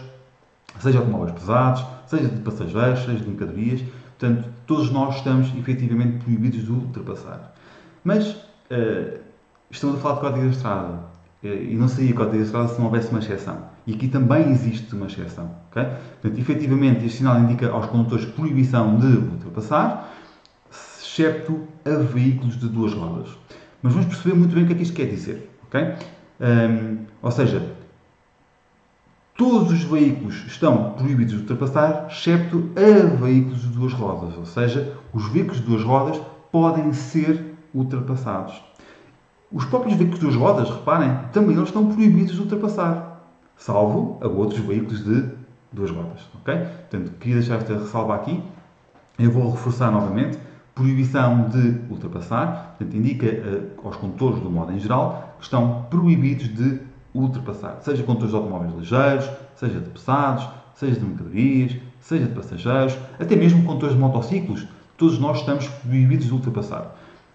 Speaker 1: seja automóveis pesados, seja de passageiros, seja de mercadorias, portanto, todos nós estamos efetivamente proibidos de ultrapassar. Mas, estamos a falar de código da estrada, e não seria código da estrada se não houvesse uma exceção. E aqui também existe uma exceção, ok? Portanto, efetivamente, este sinal indica aos condutores proibição de ultrapassar, excepto a veículos de duas rodas. Mas vamos perceber muito bem o que é que isto quer dizer. Okay? Ou seja, todos os veículos estão proibidos de ultrapassar, excepto a veículos de duas rodas. Ou seja, os veículos de duas rodas podem ser ultrapassados. Os próprios veículos de duas rodas, reparem, também eles estão proibidos de ultrapassar, salvo a outros veículos de duas rodas. Okay? Portanto, queria deixar esta ressalva aqui. Eu vou reforçar novamente. Proibição de ultrapassar, portanto, indica aos condutores, do modo em geral, que estão proibidos de ultrapassar, seja condutores de automóveis ligeiros, seja de pesados, seja de mercadorias, seja de passageiros, até mesmo condutores de motociclos, todos nós estamos proibidos de ultrapassar,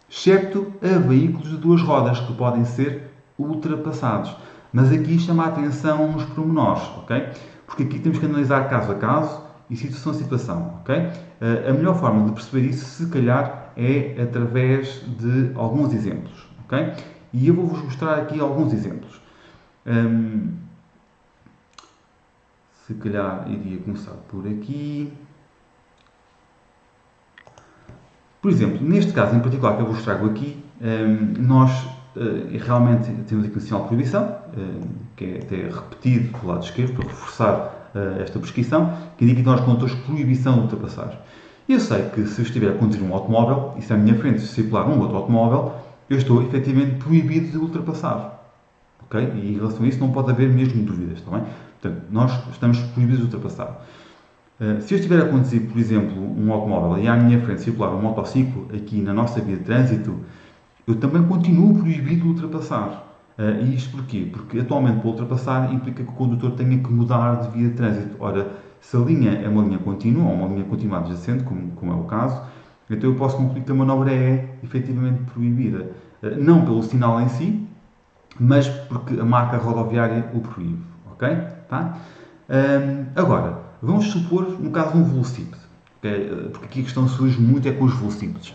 Speaker 1: excepto a veículos de duas rodas, que podem ser ultrapassados. Mas aqui chama a atenção uns pormenores, ok? Porque aqui temos que analisar caso a caso, e situação a situação, ok? A melhor forma de perceber isso, se calhar, é através de alguns exemplos, ok? E eu vou-vos mostrar aqui alguns exemplos. Se calhar, iria começar por aqui. Por exemplo, neste caso em particular que eu vos trago aqui, nós realmente temos aqui um sinal de proibição, que é até repetido do lado esquerdo, para reforçar esta prescrição, que indica que nós condutores proibição de ultrapassar. Eu sei que se eu estiver a conduzir um automóvel, e se à minha frente circular um outro automóvel, eu estou efetivamente proibido de ultrapassar. Okay? E em relação a isso não pode haver mesmo dúvidas, está bem? Portanto, nós estamos proibidos de ultrapassar. Se eu estiver a conduzir, por exemplo, um automóvel e à minha frente circular um motociclo aqui na nossa via de trânsito, eu também continuo proibido de ultrapassar. E isto porquê? Porque atualmente para ultrapassar implica que o condutor tenha que mudar de via de trânsito. Ora, se a linha é uma linha contínua, ou uma linha contínua adjacente, como é o caso, então eu posso concluir que a manobra é efetivamente proibida. Não pelo sinal em si, mas porque a marca rodoviária o proíbe. Ok? Tá? Agora, vamos supor no caso de um velocípede, okay? Porque aqui a questão surge muito é com os velocípedes.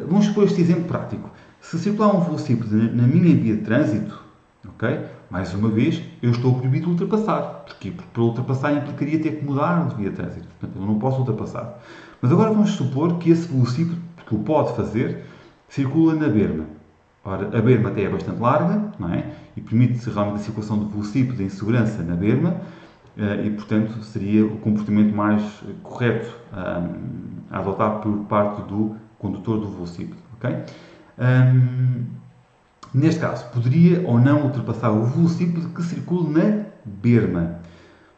Speaker 1: Vamos supor este exemplo prático. Se circular um velocípede na minha via de trânsito, ok? Mais uma vez, eu estou proibido de ultrapassar. Porquê? Porque para ultrapassar implicaria ter que mudar de via de trânsito. Portanto, eu não posso ultrapassar. Mas agora vamos supor que esse velocípede, que o pode fazer, circula na berma. Ora, a berma até é bastante larga, não é? E permite realmente a circulação de velocípedes em segurança na berma, e, portanto, seria o comportamento mais correto a adotar por parte do condutor do velocípede, ok? Neste caso, poderia ou não ultrapassar o velocípede que circula na berma?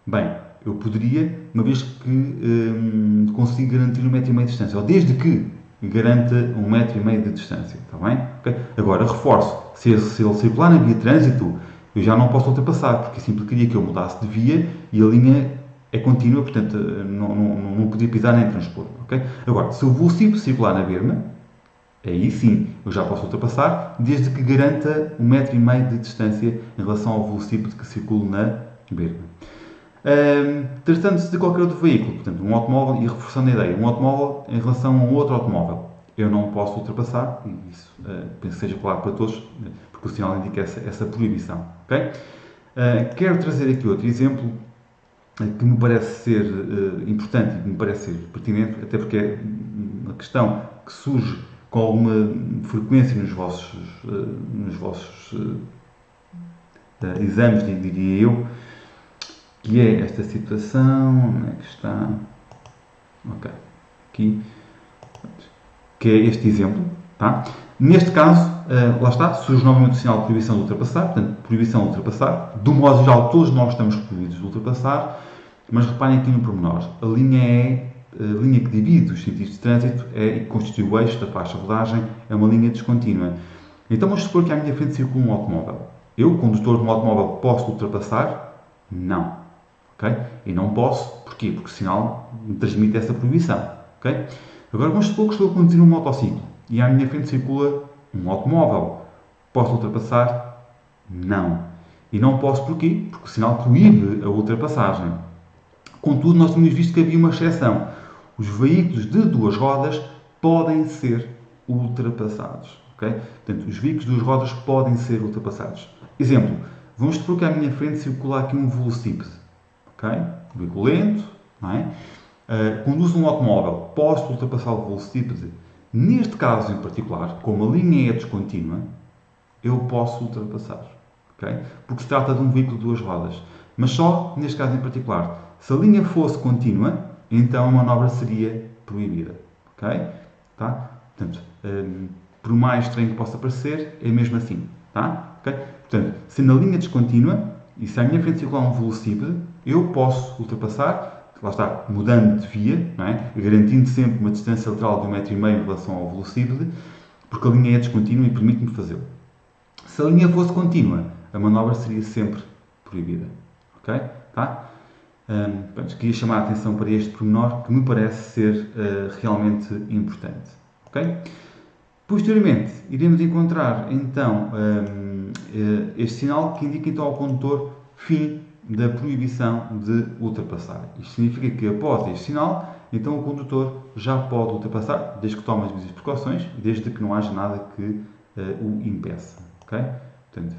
Speaker 1: Bem, eu poderia, uma vez que consigo garantir 1,5 m de distância, ou desde que garanta 1,5 m de distância, está bem? Okay? Agora, reforço, se ele circular na via de trânsito, eu já não posso ultrapassar, porque isso implicaria que eu mudasse de via e a linha é contínua, portanto, não podia pisar nem transpor, ok? Agora, se o velocípede circular na berma, aí sim, eu já posso ultrapassar, desde que garanta 1,5 m de distância em relação ao velocípede que circula na berma. Tratando-se de qualquer outro veículo, portanto, um automóvel, e reforçando a ideia, um automóvel em relação a um outro automóvel, eu não posso ultrapassar, e isso penso que seja claro para todos, porque o sinal indica essa proibição. Okay? Quero trazer aqui outro exemplo que me parece ser importante e que me parece ser pertinente, até porque é uma questão que surge com alguma frequência nos vossos exames, diria eu, que é esta situação, onde é que está? Ok, aqui, que é este exemplo, tá? Neste caso, lá está, surge novamente o sinal de proibição de ultrapassar, portanto, proibição de ultrapassar. Do modo geral, todos nós estamos proibidos de ultrapassar, mas reparem aqui no pormenor. A linha que divide os sentidos de trânsito e constitui o eixo da faixa de rodagem, é uma linha descontínua. Então, vamos supor que à minha frente circula um automóvel. Eu, condutor de um automóvel, posso ultrapassar? Não. Okay? E não posso, porquê? Porque o sinal me transmite essa proibição. Okay? Agora vamos supor que estou a conduzir um motociclo e à minha frente circula um automóvel. Posso ultrapassar? Não. E não posso porquê? Porque o sinal proíbe a ultrapassagem. Contudo, nós tínhamos visto que havia uma exceção. Os veículos de duas rodas podem ser ultrapassados. Okay? Portanto, os veículos de duas rodas podem ser ultrapassados. Exemplo, vamos supor que à minha frente circula aqui um velocípede. Okay? Um veículo lento, não é? Conduzo um automóvel, posso ultrapassar o velocípede? Neste caso em particular, como a linha é descontínua, eu posso ultrapassar. Okay? Porque se trata de um veículo de duas rodas. Mas só neste caso em particular. Se a linha fosse contínua, então a manobra seria proibida. Okay? Tá? Portanto, por mais estranho que possa parecer, é mesmo assim. Tá? Okay? Portanto, sendo a linha descontínua, e se à minha frente circular um velocípede, eu posso ultrapassar, lá está, mudando de via, não é? Garantindo sempre uma distância lateral de 1,5 m em relação ao velocípede, porque a linha é descontínua e permite-me fazê-lo. Se a linha fosse contínua, a manobra seria sempre proibida. Ok? Tá? Queria chamar a atenção para este pormenor que me parece ser realmente importante. Ok? Posteriormente, iremos encontrar então este sinal que indica então ao condutor fim da proibição de ultrapassar. Isto significa que após este sinal, então o condutor já pode ultrapassar, desde que tome as devidas precauções e desde que não haja nada que o impeça. Ok? Portanto,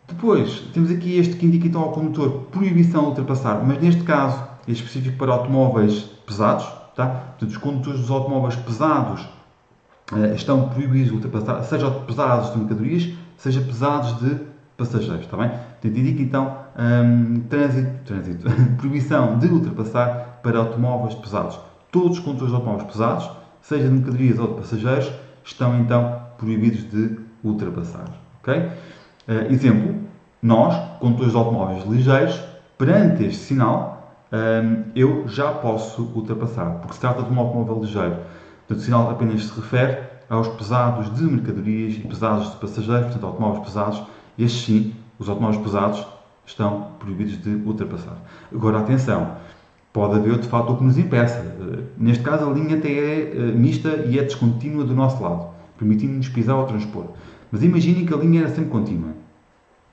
Speaker 1: depois, temos aqui este que indica então ao condutor proibição de ultrapassar, mas neste caso é específico para automóveis pesados. Tá? Portanto, os condutores dos automóveis pesados estão proibidos de ultrapassar, seja pesados de mercadorias, seja pesados de passageiros. Está bem? Portanto, indica então proibição de ultrapassar para automóveis pesados. Todos os condutores de automóveis pesados, seja de mercadorias ou de passageiros, estão então proibidos de ultrapassar. Okay? Exemplo, nós, condutores de automóveis ligeiros, perante este sinal, eu já posso ultrapassar, porque se trata de um automóvel ligeiro. Portanto, o sinal apenas se refere aos pesados de mercadorias e pesados de passageiros, portanto, automóveis pesados, estes sim, os automóveis pesados estão proibidos de ultrapassar. Agora, atenção, pode haver de facto o que nos impeça. Neste caso, a linha até é mista e é descontínua do nosso lado, permitindo-nos pisar ou transpor. Mas imaginem que a linha era sempre contínua.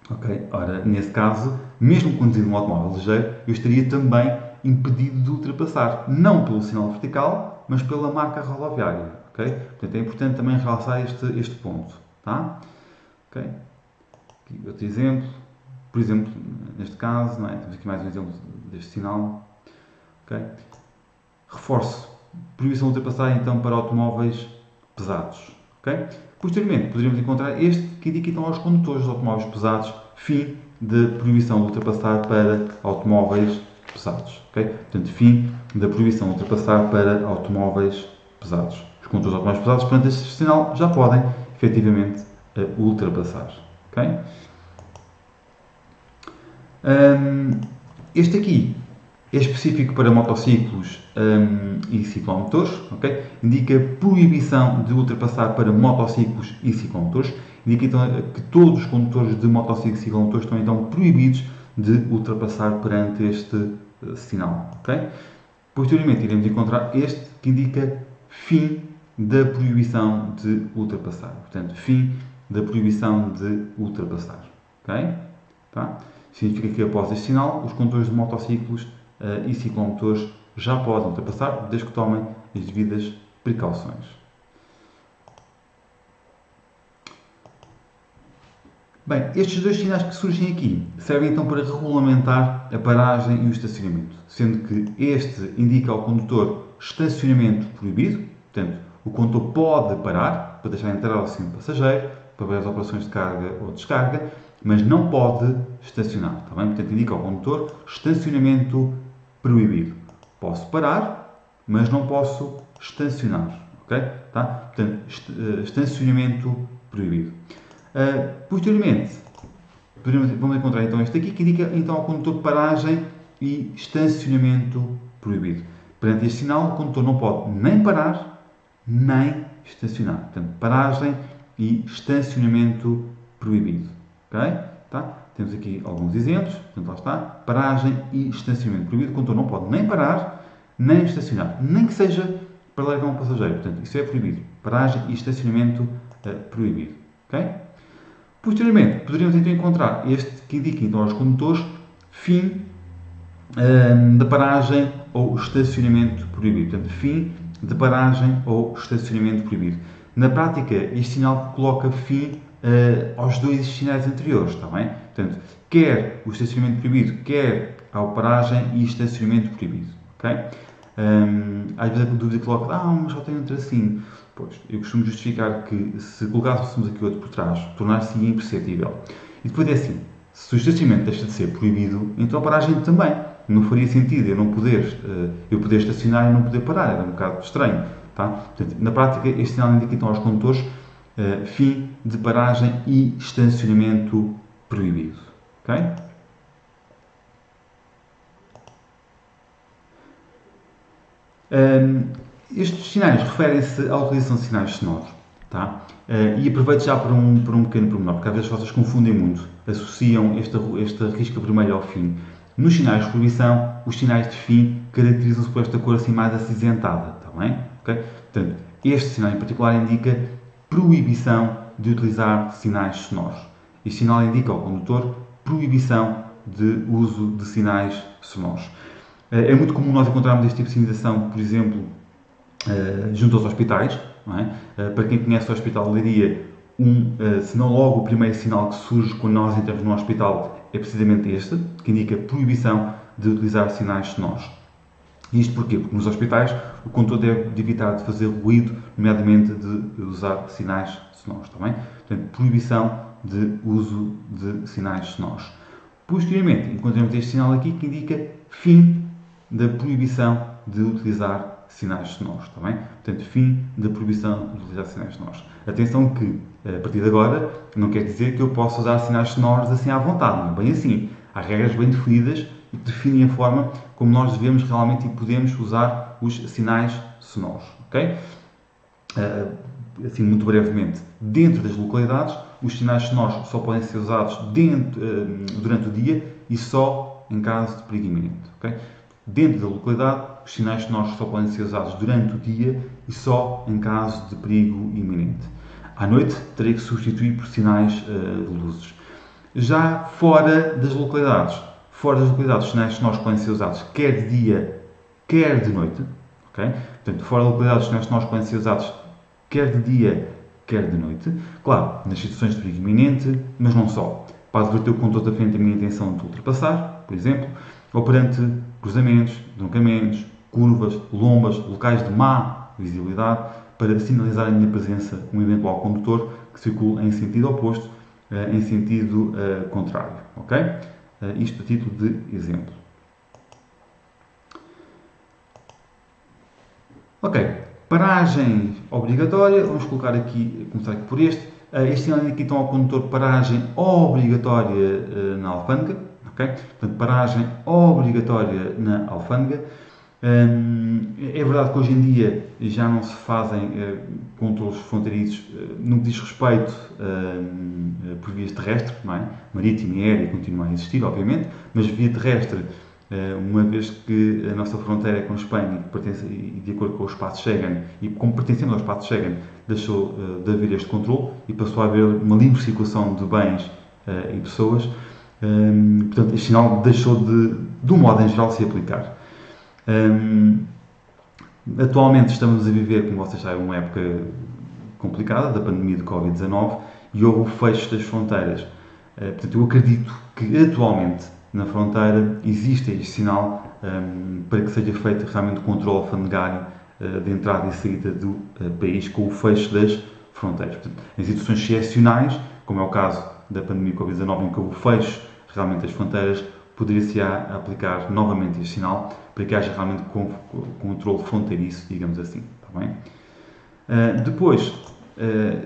Speaker 1: Ok? Ora, nesse caso, mesmo conduzindo um automóvel ligeiro, eu estaria também impedido de ultrapassar. Não pelo sinal vertical, mas pela marca rodoviária. Ok? Portanto, é importante também realçar este ponto. Tá? Ok? Aqui outro exemplo. Por exemplo, neste caso, não é? Temos aqui mais um exemplo deste sinal. Okay? Reforço. Proibição de ultrapassar então para automóveis pesados. Okay? Posteriormente, poderíamos encontrar este que indica então aos condutores dos automóveis pesados fim de proibição de ultrapassar para automóveis pesados. Okay? Portanto, fim da proibição de ultrapassar para automóveis pesados. Os condutores de automóveis pesados, perante este sinal, já podem efetivamente ultrapassar. Okay? Este aqui é específico para motociclos e ciclomotores, okay? Indica proibição de ultrapassar para motociclos e ciclomotores. Indica então que todos os condutores de motociclos e ciclomotores estão então proibidos de ultrapassar perante este sinal. Okay? Posteriormente iremos encontrar este que indica fim da proibição de ultrapassar. Portanto, fim da proibição de ultrapassar. Okay? Tá? Significa que após este sinal, os condutores de motociclos e ciclomotores já podem ultrapassar, desde que tomem as devidas precauções. Bem, estes dois sinais que surgem aqui servem então para regulamentar a paragem e o estacionamento, sendo que este indica ao condutor estacionamento proibido, portanto, o condutor pode parar para deixar entrar ou sair um passageiro, para ver as operações de carga ou descarga, mas não pode estacionar, está bem? Portanto, indica ao condutor estacionamento proibido. Posso parar, mas não posso estacionar, ok? Tá? Portanto, estacionamento proibido. Posteriormente, vamos encontrar então este aqui, que indica então ao condutor paragem e estacionamento proibido. Perante este sinal, o condutor não pode nem parar, nem estacionar. Portanto, paragem e estacionamento proibido. Ok? Tá? Temos aqui alguns exemplos. Portanto, lá está. Paragem e estacionamento proibido. O condutor não pode nem parar, nem estacionar. Nem que seja para levar um passageiro. Portanto, isso é proibido. Paragem e estacionamento proibido. Ok? Posteriormente, poderíamos então encontrar este que indica então aos condutores fim de paragem ou estacionamento proibido. Portanto, fim de paragem ou estacionamento proibido. Na prática, este sinal coloca fim aos dois sinais anteriores, está bem? Portanto, quer o estacionamento proibido, quer a paragem e estacionamento proibido. Ok? Às vezes a dúvida coloca, mas só tem um tracinho. Pois, eu costumo justificar que se colocássemos aqui outro por trás, tornar-se imperceptível. E depois é assim, se o estacionamento deixa de ser proibido, então a paragem também. Não faria sentido eu poder estacionar e não poder parar, era um bocado estranho. Tá? Portanto, na prática, este sinal indica então aos condutores fim de paragem e estacionamento proibido. Ok? Estes sinais referem-se à utilização de sinais sonoros. Tá? E aproveito já para um pequeno pormenor, porque às vezes vocês confundem muito, associam esta risca vermelha ao fim. Nos sinais de proibição, os sinais de fim caracterizam-se por esta cor assim mais acinzentada. Tá bem? Okay? Portanto, este sinal em particular indica proibição de utilizar sinais sonoros. Este sinal indica ao condutor proibição de uso de sinais sonoros. É muito comum nós encontrarmos este tipo de sinalização, por exemplo, junto aos hospitais. Não é? Para quem conhece o Hospital de Leiria, se não logo o primeiro sinal que surge quando nós entramos no hospital é precisamente este, que indica proibição de utilizar sinais sonoros. Isto porquê? Porque nos hospitais o condutor deve evitar de fazer ruído, nomeadamente de usar sinais sonoros. Está bem? Portanto, proibição de uso de sinais sonoros. Posteriormente, encontramos este sinal aqui que indica fim da proibição de utilizar sinais sonoros. Está bem? Portanto, fim da proibição de utilizar sinais sonoros. Atenção que, a partir de agora, não quer dizer que eu possa usar sinais sonoros assim à vontade. Não é bem assim. Há regras bem definidas e que definem a forma como nós devemos realmente e podemos usar os sinais sonoros. Ok? assim muito brevemente, dentro das localidades, os sinais sonoros só podem ser usados durante o dia e só em caso de perigo iminente. Okay? Dentro da localidade, os sinais sonoros só podem ser usados durante o dia e só em caso de perigo iminente. À noite, terei que substituir por sinais de luzes. Já fora das localidades, os sinais sonoros podem ser usados quer de dia, quer de noite. Okay? Portanto, fora da localidade, os sinais sonoros podem ser usados quer de dia, quer de noite. Claro, nas situações de perigo iminente, mas não só. Para adverter o condutor da frente a minha intenção de ultrapassar, por exemplo, ou perante cruzamentos, troncamentos, curvas, lombas, locais de má visibilidade, para sinalizar a minha presença um eventual condutor que circula em sentido oposto, em sentido contrário. Ok? Isto a título de exemplo. Ok, paragem obrigatória, vamos colocar aqui, começar aqui por este. Este sinal aqui está ao condutor paragem obrigatória na alfândega. Okay? Portanto, paragem obrigatória na alfândega. É verdade que hoje em dia já não se fazem controles fronteiriços no que diz respeito por vias terrestres, não é? Marítima e aérea continua a existir, obviamente, mas via terrestre, uma vez que a nossa fronteira é com a Espanha e de acordo com o espaço Schengen, e como pertencendo ao espaço Schengen, deixou de haver este controle e passou a haver uma livre circulação de bens e pessoas. Portanto, este sinal deixou de um modo em geral, se aplicar. Atualmente estamos a viver, como vocês sabem, uma época complicada da pandemia de Covid-19 e houve o fecho das fronteiras. Portanto, eu acredito que atualmente na fronteira existe este sinal para que seja feito realmente o controle alfandegário de entrada e saída do país com o fecho das fronteiras. Portanto, em situações excepcionais, como é o caso da pandemia Covid-19, em que houve o fecho realmente das fronteiras, poderia-se aplicar novamente este sinal para que haja realmente controle fronteiriço, digamos assim. Está bem? Depois,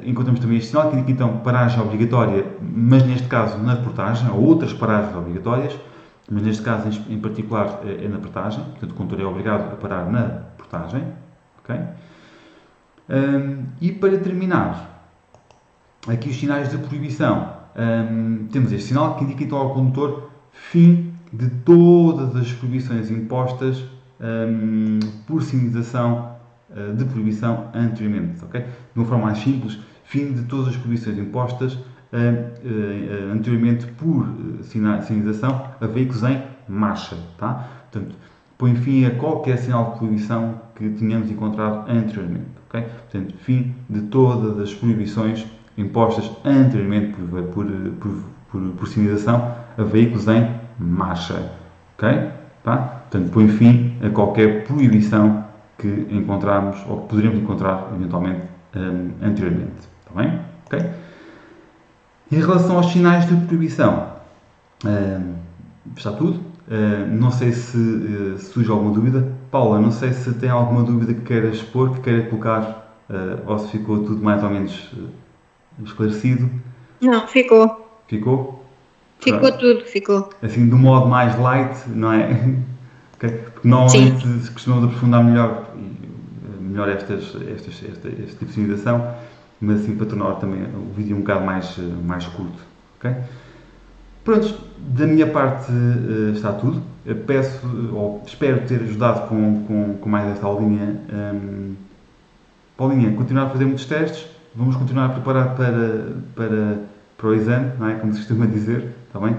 Speaker 1: encontramos também este sinal que indica então paragem obrigatória, mas neste caso na portagem, ou outras paragens obrigatórias, mas neste caso em particular é na portagem, portanto o condutor é obrigado a parar na portagem. Okay? E para terminar, aqui os sinais de proibição. Temos este sinal que indica então ao condutor fim de todas as proibições impostas por sinalização de proibição anteriormente. Okay? De uma forma mais simples, fim de todas as proibições impostas anteriormente por sinalização a veículos em marcha. Tá? Portanto, põe fim a qualquer sinal de proibição que tenhamos encontrado anteriormente. Okay? Portanto, fim de todas as proibições impostas anteriormente por sinalização a veículos em marcha. Ok? Tá? Portanto, põe fim a qualquer proibição que encontrarmos ou que poderíamos encontrar eventualmente anteriormente. Está bem? Ok? Em relação aos sinais de proibição, está tudo. Não sei se surge alguma dúvida. Paula, não sei se tem alguma dúvida que queira expor, que queira colocar, ou se ficou tudo mais ou menos esclarecido.
Speaker 2: Não, ficou.
Speaker 1: Ficou?
Speaker 2: Ficou
Speaker 1: Pronto.
Speaker 2: tudo, ficou.
Speaker 1: Assim, de um modo mais light, não é? Okay? Porque normalmente costumamos aprofundar melhor este tipo de sinalização, mas assim para tornar também o vídeo um bocado mais curto. Okay? Pronto, da minha parte está tudo. Eu peço, ou espero ter ajudado com mais esta aulinha. Paulinha, continuar a fazer muitos testes, vamos continuar a preparar para o exame, não é? Como se costuma dizer, está bem?